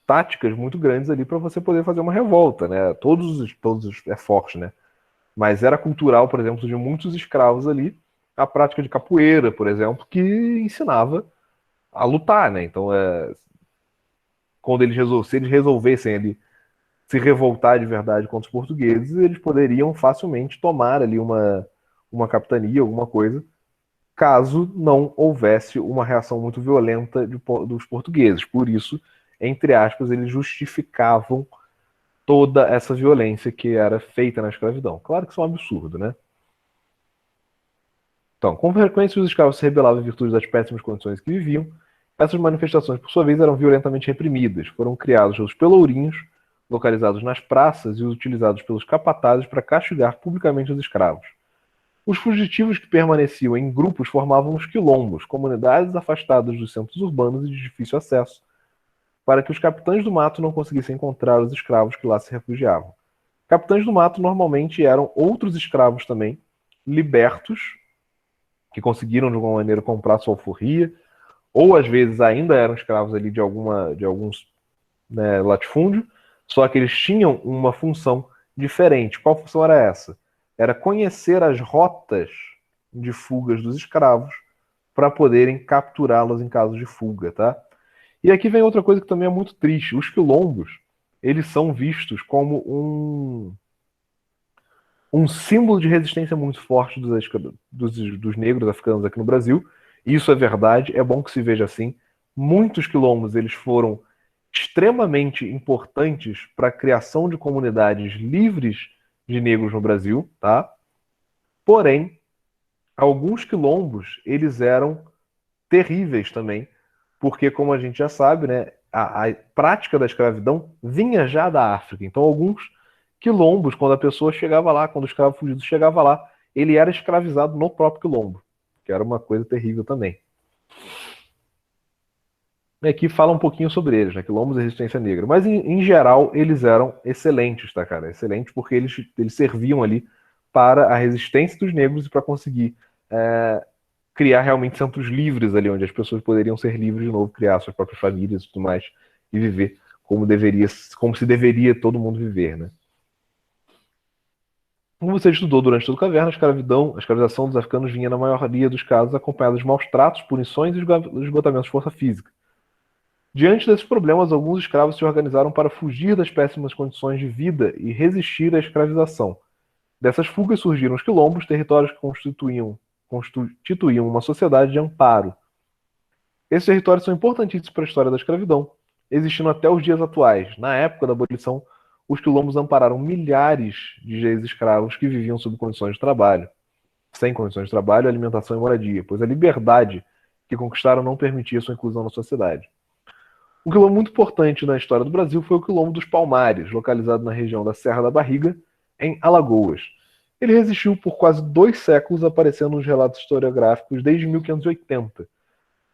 táticas muito grandes ali para você poder fazer uma revolta, né? Todos é forte, né? Mas era cultural, por exemplo, de muitos escravos ali, a prática de capoeira, por exemplo, que ensinava a lutar, né? Então, quando se eles resolvessem ali se revoltar de verdade contra os portugueses, eles poderiam facilmente tomar ali uma capitania, alguma coisa, caso não houvesse uma reação muito violenta dos portugueses. Por isso, entre aspas, eles justificavam toda essa violência que era feita na escravidão. Claro que isso é um absurdo, né? Então, com frequência, os escravos se rebelavam em virtude das péssimas condições que viviam. Essas manifestações, por sua vez, eram violentamente reprimidas. Foram criados os pelourinhos, localizados nas praças e utilizados pelos capatazes para castigar publicamente os escravos. Os fugitivos que permaneciam em grupos formavam os quilombos, comunidades afastadas dos centros urbanos e de difícil acesso, para que os capitães do mato não conseguissem encontrar os escravos que lá se refugiavam. Capitães do mato normalmente eram outros escravos também, libertos, que conseguiram de alguma maneira comprar sua alforria, ou às vezes ainda eram escravos ali de alguns latifúndio, só que eles tinham uma função diferente. Qual função era essa? Era conhecer as rotas de fugas dos escravos para poderem capturá-los em caso de fuga, tá? E aqui vem outra coisa que também é muito triste. Os quilombos, eles são vistos como um símbolo de resistência muito forte dos negros africanos aqui no Brasil. Isso é verdade, é bom que se veja assim. Muitos quilombos eles foram extremamente importantes para a criação de comunidades livres de negros no Brasil, tá? Porém, alguns quilombos eles eram terríveis também, porque como a gente já sabe, né, a prática da escravidão vinha já da África. Então, alguns quilombos, quando a pessoa chegava lá, quando o escravo fugido chegava lá, ele era escravizado no próprio quilombo, que era uma coisa terrível também. E aqui fala um pouquinho sobre eles, né? Quilombos e resistência negra. Mas, em geral, eles eram excelentes, tá, cara? Excelentes porque eles serviam ali para a resistência dos negros e para conseguir criar realmente centros livres ali, onde as pessoas poderiam ser livres de novo, criar suas próprias famílias e tudo mais, e viver como se deveria todo mundo viver, né? Como você estudou durante toda a caverna, a escravização dos africanos vinha, na maioria dos casos, acompanhada de maus tratos, punições e esgotamentos de força física. Diante desses problemas, alguns escravos se organizaram para fugir das péssimas condições de vida e resistir à escravização. Dessas fugas surgiram os quilombos, territórios que constituíam uma sociedade de amparo. Esses territórios são importantíssimos para a história da escravidão, existindo até os dias atuais. Na época da abolição, os quilombos ampararam milhares de ex-escravos que viviam sob condições de trabalho, sem condições de trabalho, alimentação e moradia, pois a liberdade que conquistaram não permitia sua inclusão na sociedade. Um quilombo muito importante na história do Brasil foi o Quilombo dos Palmares, localizado na região da Serra da Barriga, em Alagoas. Ele resistiu por quase 2 séculos, aparecendo nos relatos historiográficos desde 1580.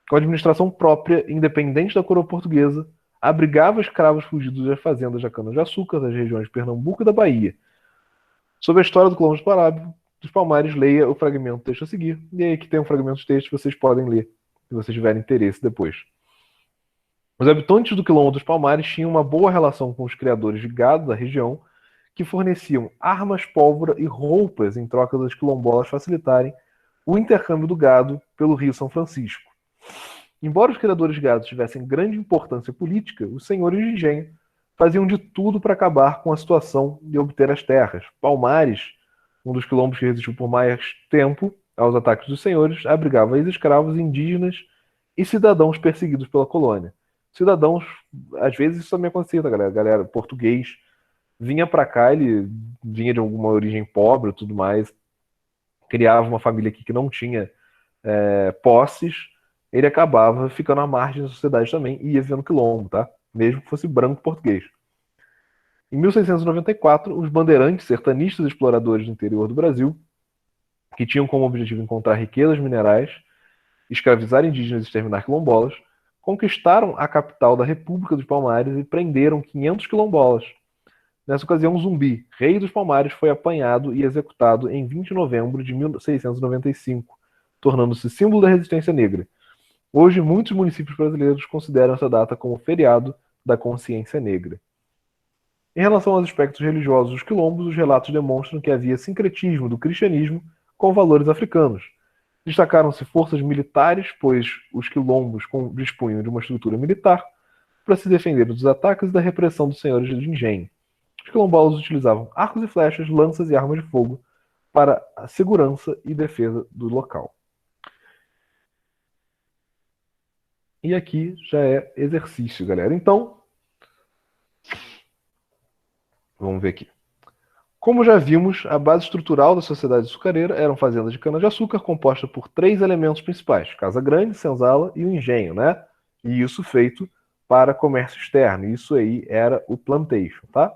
Com administração própria, independente da coroa portuguesa, abrigava escravos fugidos das fazendas da cana-de-açúcar das regiões de Pernambuco e da Bahia. Sobre a história do Quilombo dos Palmares, leia o fragmento do texto a seguir. E aí que tem um fragmento de texto que vocês podem ler, se vocês tiverem interesse depois. Os habitantes do Quilombo dos Palmares tinham uma boa relação com os criadores de gado da região, que forneciam armas, pólvora e roupas em troca das quilombolas facilitarem o intercâmbio do gado pelo Rio São Francisco. Embora os criadores de gado tivessem grande importância política, os senhores de engenho faziam de tudo para acabar com a situação e obter as terras. Palmares, um dos quilombos que resistiu por mais tempo aos ataques dos senhores, abrigava ex-escravos, indígenas e cidadãos perseguidos pela colônia. Cidadãos, às vezes isso também acontecia, tá, galera? Galera, português vinha para cá, ele vinha de alguma origem pobre e tudo mais, criava uma família aqui que não tinha posses, ele acabava ficando à margem da sociedade também e ia vivendo quilombo, tá? Mesmo que fosse branco português. Em 1694, os bandeirantes sertanistas exploradores do interior do Brasil, que tinham como objetivo encontrar riquezas minerais, escravizar indígenas e exterminar quilombolas, conquistaram a capital da República dos Palmares e prenderam 500 quilombolas. Nessa ocasião, Zumbi, rei dos Palmares, foi apanhado e executado em 20 de novembro de 1695, tornando-se símbolo da resistência negra. Hoje, muitos municípios brasileiros consideram essa data como feriado da consciência negra. Em relação aos aspectos religiosos dos quilombos, os relatos demonstram que havia sincretismo do cristianismo com valores africanos. Destacaram-se forças militares, pois os quilombos dispunham de uma estrutura militar para se defender dos ataques e da repressão dos senhores de engenho. Os quilombolas utilizavam arcos e flechas, lanças e armas de fogo para a segurança e defesa do local. E aqui já é exercício, galera. Então, vamos ver aqui. Como já vimos, a base estrutural da sociedade açucareira eram fazendas de cana-de-açúcar composta por 3 elementos principais: casa grande, senzala e o engenho, né? E isso feito para comércio externo. Isso aí era o plantation, tá?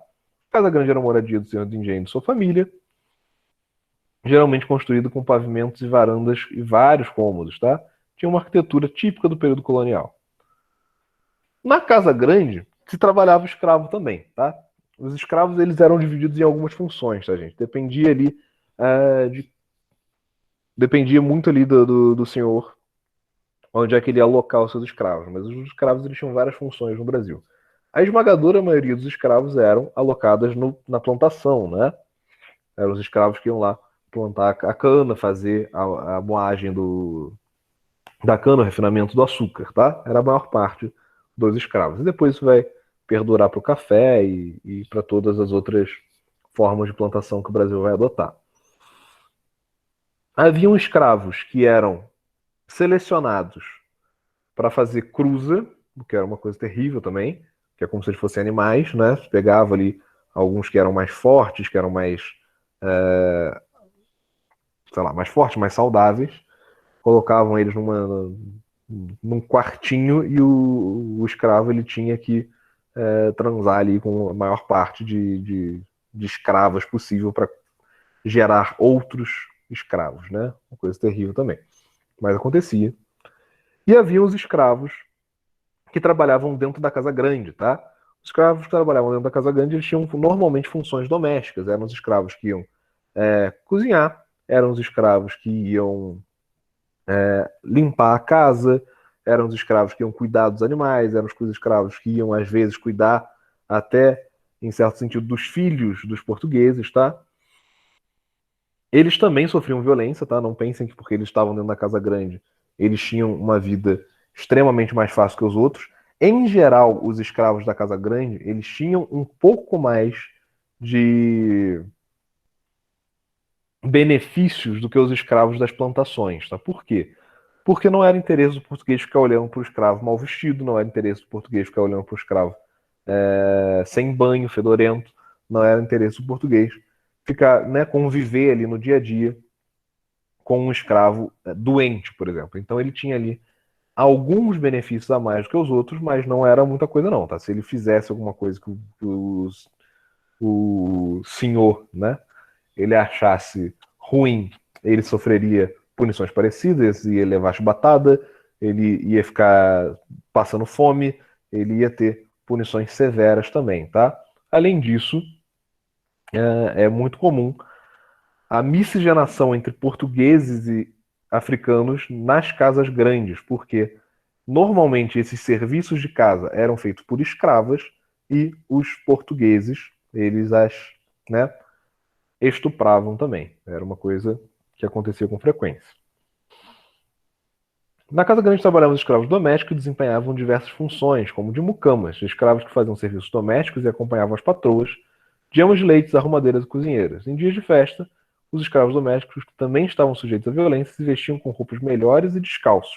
Casa grande era a moradia do senhor do engenho e de sua família, geralmente construída com pavimentos e varandas e vários cômodos, tá? Tinha uma arquitetura típica do período colonial. Na casa grande se trabalhava o escravo também, tá? Os escravos eles eram divididos em algumas funções, tá, gente? Dependia ali dependia muito ali do senhor onde é que ele ia alocar os seus escravos, mas os escravos eles tinham várias funções no Brasil. A esmagadora maioria dos escravos eram alocadas na plantação, né? Eram os escravos que iam lá plantar a cana, fazer a moagem da cana, o refinamento do açúcar, tá? Era a maior parte dos escravos. E depois isso vai perdurar para o café e para todas as outras formas de plantação que o Brasil vai adotar. Haviam escravos que eram selecionados para fazer cruza, o que era uma coisa terrível também, que é como se eles fossem animais, né? Você pegava ali alguns que eram mais fortes, que eram mais, sei lá, mais fortes, mais saudáveis, colocavam eles num quartinho e o escravo ele tinha que transar ali com a maior parte de escravas possível para gerar outros escravos, né? Uma coisa terrível também. Mas acontecia. E havia os escravos que trabalhavam dentro da casa grande, tá? Os escravos que trabalhavam dentro da casa grande, eles tinham normalmente funções domésticas. Eram os escravos que iam cozinhar, eram os escravos que iam limpar a casa, eram os escravos que iam cuidar dos animais, eram os escravos que iam, às vezes, cuidar até, em certo sentido, dos filhos dos portugueses, tá? Eles também sofriam violência, tá? Não pensem que porque eles estavam dentro da casa grande, eles tinham uma vida extremamente mais fácil que os outros. Em geral, os escravos da casa grande, eles tinham um pouco mais de benefícios do que os escravos das plantações, tá? Por quê? Porque não era interesse do português ficar olhando para o escravo mal vestido, não era interesse do português ficar olhando para o escravo sem banho, fedorento, não era interesse do português ficar, né, conviver ali no dia a dia com um escravo doente, por exemplo. Então ele tinha ali alguns benefícios a mais do que os outros, mas não era muita coisa não, tá? Se ele fizesse alguma coisa que o senhor, né, ele achasse ruim, ele sofreria punições parecidas, ia levar chibatada, ele ia ficar passando fome, ele ia ter punições severas também, tá? Além disso, é muito comum a miscigenação entre portugueses e africanos nas casas grandes, porque normalmente esses serviços de casa eram feitos por escravas e os portugueses, eles né, estupravam também. Era uma coisa que acontecia com frequência. Na casa grande trabalhavam os escravos domésticos e desempenhavam diversas funções, como de mucamas, escravos que faziam serviços domésticos e acompanhavam as patroas, de amas de leites, arrumadeiras e cozinheiras. Em dias de festa, os escravos domésticos, que também estavam sujeitos à violência, se vestiam com roupas melhores e descalços.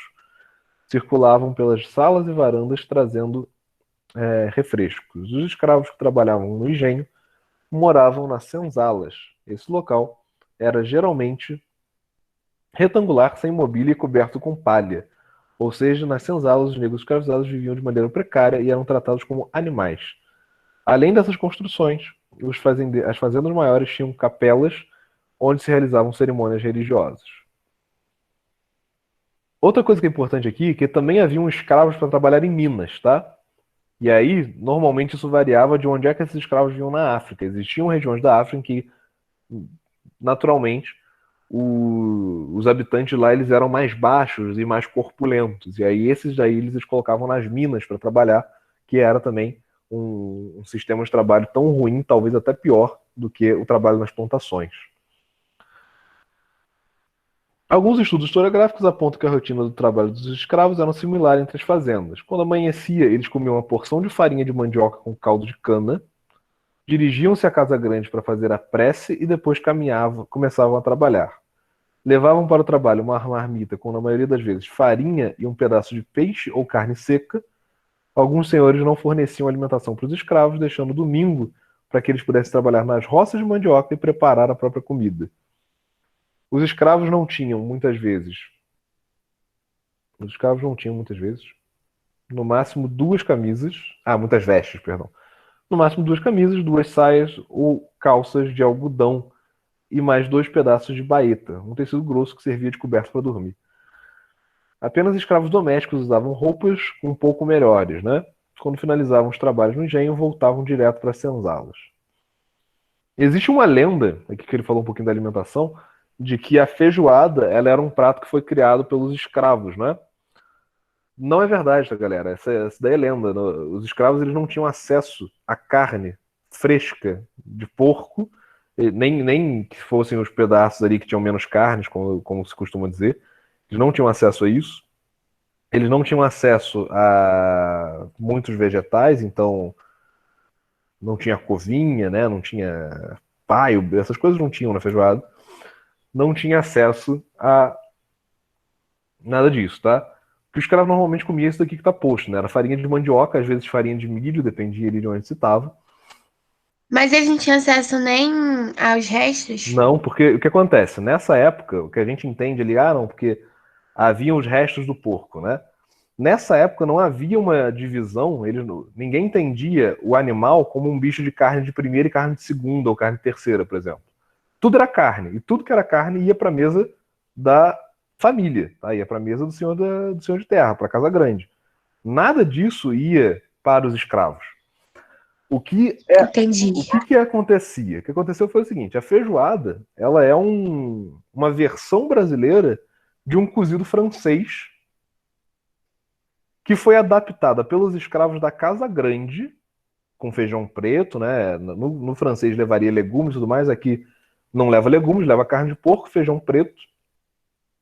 Circulavam pelas salas e varandas trazendo refrescos. Os escravos que trabalhavam no engenho moravam nas senzalas. Esse local era geralmente retangular, sem mobília e coberto com palha. Ou seja, nas senzalas, os negros escravizados viviam de maneira precária e eram tratados como animais. Além dessas construções, as fazendas maiores tinham capelas onde se realizavam cerimônias religiosas. Outra coisa que é importante aqui é que também haviam escravos para trabalhar em minas, tá? E aí, normalmente isso variava de onde é que esses escravos vinham na África. Existiam regiões da África em que, naturalmente, os habitantes lá eles eram mais baixos e mais corpulentos. E aí esses daí eles colocavam nas minas para trabalhar, que era também um sistema de trabalho tão ruim, talvez até pior, do que o trabalho nas plantações. Alguns estudos historiográficos apontam que a rotina do trabalho dos escravos era similar entre as fazendas. Quando amanhecia, eles comiam uma porção de farinha de mandioca com caldo de cana, dirigiam-se à casa grande para fazer a prece e depois começavam a trabalhar. Levavam para o trabalho uma marmita com, na maioria das vezes, farinha e um pedaço de peixe ou carne seca. Alguns senhores não forneciam alimentação para os escravos, deixando domingo para que eles pudessem trabalhar nas roças de mandioca e preparar a própria comida. Os escravos não tinham muitas vezes, no máximo duas camisas, muitas vestes, perdão. No máximo duas camisas, duas saias ou calças de algodão e mais dois pedaços de baeta, um tecido grosso que servia de coberto para dormir. Apenas escravos domésticos usavam roupas um pouco melhores, né? Quando finalizavam os trabalhos no engenho, voltavam direto para as senzalas. Existe uma lenda, aqui que ele falou um pouquinho da alimentação, de que a feijoada ela era um prato que foi criado pelos escravos, né? Não é verdade, tá, galera? Essa daí é lenda. Os escravos eles não tinham acesso à carne fresca de porco, nem que fossem os pedaços ali que tinham menos carnes, como se costuma dizer. Eles não tinham acesso a isso. Eles não tinham acesso a muitos vegetais, então não tinha covinha, né? Não tinha paio, essas coisas não tinham na feijoada. Não tinha acesso a nada disso, tá? O que os caras normalmente comiam é isso daqui que tá posto, né? Era farinha de mandioca, às vezes farinha de milho, dependia ali de onde se tava. Mas eles não tinham acesso nem aos restos? Não, porque o que acontece? Nessa época, o que a gente entende ali, não, porque haviam os restos do porco, né? Nessa época não havia uma divisão, ninguém entendia o animal como um bicho de carne de primeira e carne de segunda, ou carne de terceira, por exemplo. Tudo era carne, e tudo que era carne ia para a mesa da família, tá? Ia para a mesa do senhor de terra, para a casa grande. Nada disso ia para os escravos. Entendi. O que acontecia? O que aconteceu foi o seguinte: a feijoada ela é uma versão brasileira de um cozido francês que foi adaptada pelos escravos da Casa Grande, com feijão preto, né? No francês levaria legumes e tudo mais, aqui não leva legumes, leva carne de porco, feijão preto,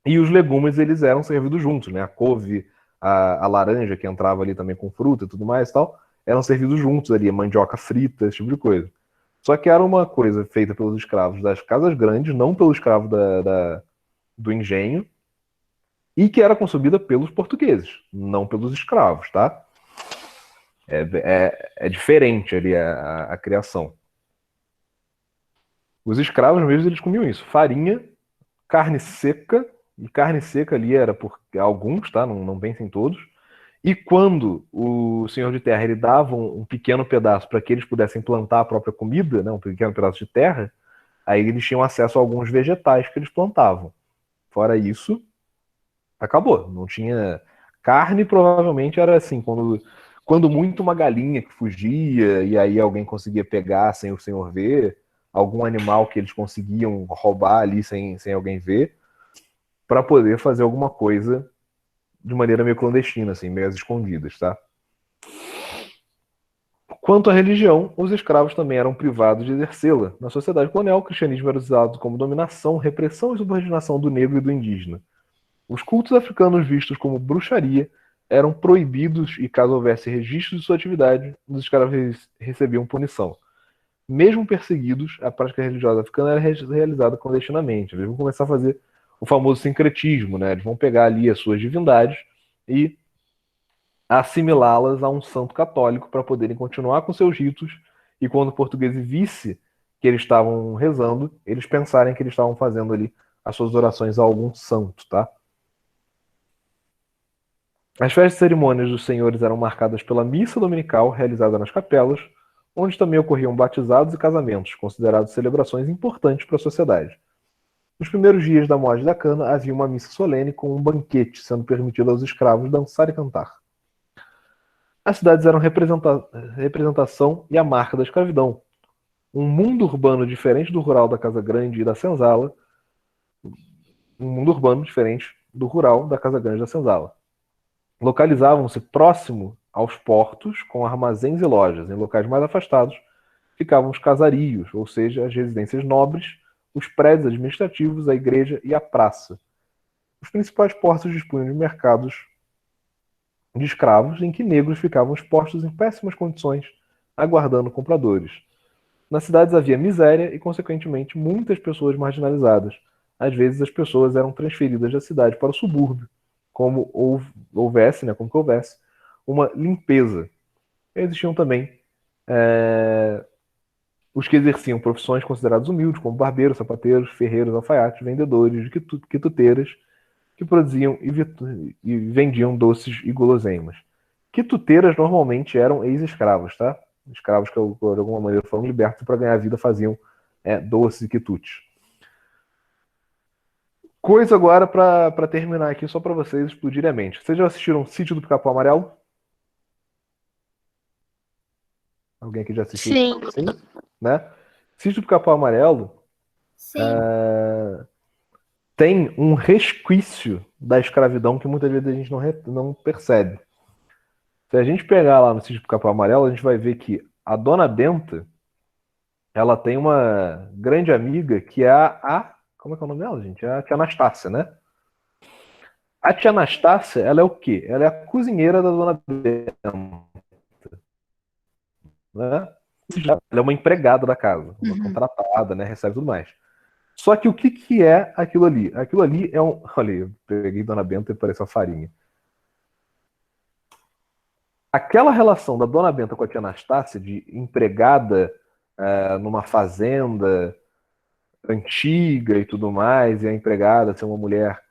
e os legumes eles eram servidos juntos, né? A couve, a laranja que entrava ali também com fruta e tudo mais e tal, eram servidos juntos ali, mandioca frita, esse tipo de coisa. Só que era uma coisa feita pelos escravos das casas grandes, não pelo escravo do engenho, e que era consumida pelos portugueses, não pelos escravos, tá? É diferente ali a criação. Os escravos mesmo, eles comiam isso, farinha, carne seca, e carne seca ali era por alguns, tá? Não pensem em todos. E quando o senhor de terra ele dava um pequeno pedaço para que eles pudessem plantar a própria comida, né? Um pequeno pedaço de terra, aí eles tinham acesso a alguns vegetais que eles plantavam. Fora isso, acabou. Não tinha carne, provavelmente era assim, quando muito uma galinha que fugia e aí alguém conseguia pegar sem o senhor ver, algum animal que eles conseguiam roubar ali sem alguém ver, para poder fazer alguma coisa de maneira meio clandestina, assim, meio às escondidas, tá? Quanto à religião, os escravos também eram privados de exercê-la. Na sociedade colonial, o cristianismo era usado como dominação, repressão e subordinação do negro e do indígena. Os cultos africanos vistos como bruxaria eram proibidos e, caso houvesse registro de sua atividade, os escravos recebiam punição. Mesmo perseguidos, a prática religiosa africana era realizada clandestinamente. Eles vão começar a fazer o famoso sincretismo, né? Eles vão pegar ali as suas divindades e assimilá-las a um santo católico para poderem continuar com seus ritos e quando o português visse que eles estavam rezando, eles pensarem que eles estavam fazendo ali as suas orações a algum santo, tá? As festas e cerimônias dos senhores eram marcadas pela missa dominical realizada nas capelas, onde também ocorriam batizados e casamentos, considerados celebrações importantes para a sociedade. Nos primeiros dias da moagem da cana, havia uma missa solene com um banquete, sendo permitido aos escravos dançar e cantar. As cidades eram representação e a marca da escravidão. Um mundo urbano diferente do rural da Casa Grande e da Senzala. Um mundo urbano diferente do rural da Casa Grande e da Senzala. Localizavam-se próximo aos portos, com armazéns e lojas. Em locais mais afastados ficavam os casarios, ou seja, as residências nobres, os prédios administrativos, a igreja e a praça. Os principais portos dispunham de mercados de escravos, em que negros ficavam expostos em péssimas condições, aguardando compradores. Nas cidades havia miséria e, consequentemente, muitas pessoas marginalizadas. Às vezes, as pessoas eram transferidas da cidade para o subúrbio, como houvesse uma limpeza. Existiam também os que exerciam profissões consideradas humildes, como barbeiros, sapateiros, ferreiros, alfaiates, vendedores de quituteiras, que produziam e vendiam doces e guloseimas. Quituteiras normalmente eram ex-escravos, tá? Escravos que, de alguma maneira, foram libertos para ganhar vida, faziam doces e quitutes. Coisa agora para terminar aqui, só para vocês explodirem a mente. Vocês já assistiram Sítio do Pica-Pau Amarelo? Alguém aqui já assistiu? Sim. Sim, né? Sítio do Pica-Pau Amarelo Sim. tem um resquício da escravidão que muitas vezes a gente não percebe. Se a gente pegar lá no Sítio do Pica-Pau Amarelo, a gente vai ver que a Dona Benta, ela tem uma grande amiga que é como é que é o nome dela, gente? É a tia Anastácia, né? A tia Anastácia, ela é o quê? Ela é a cozinheira da Dona Benta, né? Ela é uma empregada da casa, uma contratada, né? Recebe tudo mais. Só que o que é aquilo ali? Aquilo ali é um... Olha aí, eu peguei Dona Benta e pareceu uma farinha. Aquela relação da Dona Benta com a tia Anastácia, de empregada numa fazenda antiga e tudo mais, e a empregada ser uma mulher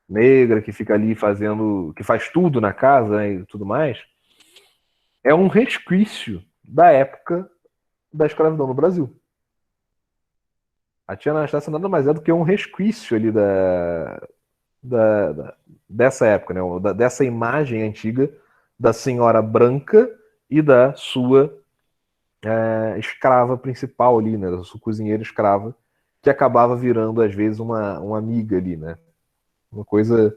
negra que fica ali fazendo, que faz tudo na casa, né, e tudo mais, é um resquício da época da escravidão no Brasil. A tia Anastácia nada mais é do que um resquício ali dessa época, né, dessa imagem antiga da senhora branca e da sua escrava principal ali, né, da sua cozinheira escrava, que acabava virando, às vezes, uma amiga ali, né? Uma coisa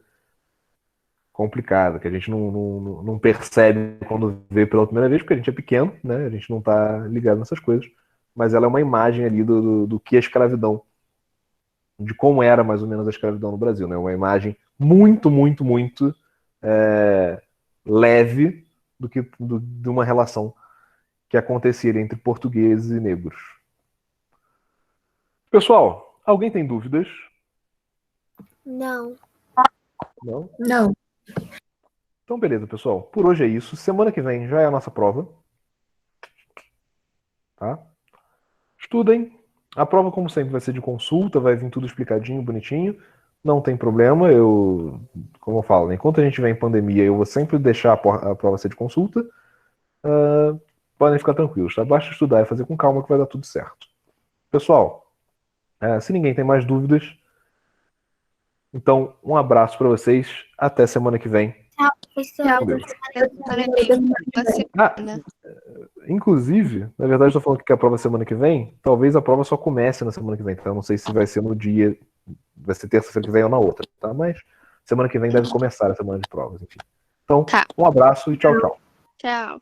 complicada, que a gente não percebe quando vê pela primeira vez, porque a gente é pequeno, né? A gente não tá ligado nessas coisas, mas ela é uma imagem ali do que a escravidão, de como era mais ou menos a escravidão no Brasil, né? Uma imagem muito, muito, muito leve de uma relação que acontecia entre portugueses e negros. Pessoal, alguém tem dúvidas? Não. Não? Não. Então, beleza, pessoal. Por hoje é isso. Semana que vem já é a nossa prova. Tá? Estudem. A prova, como sempre, vai ser de consulta, vai vir tudo explicadinho, bonitinho. Não tem problema. Como eu falo, né? Enquanto a gente estiver em pandemia, eu vou sempre deixar a prova ser de consulta. Podem ficar tranquilos, tá? Basta estudar e fazer com calma que vai dar tudo certo. Pessoal, se ninguém tem mais dúvidas, então um abraço para vocês. Até semana que vem. Tchau. Deus. Semana que vem. Ah, inclusive, na verdade, eu tô falando que a prova é semana que vem. Talvez a prova só comece na semana que vem. Então, eu não sei se vai ser no dia. Vai ser terça-feira que vem ou na outra, tá? Mas semana que vem deve começar a semana de provas, enfim. Então, Tá. um abraço e tchau, tchau. Tchau.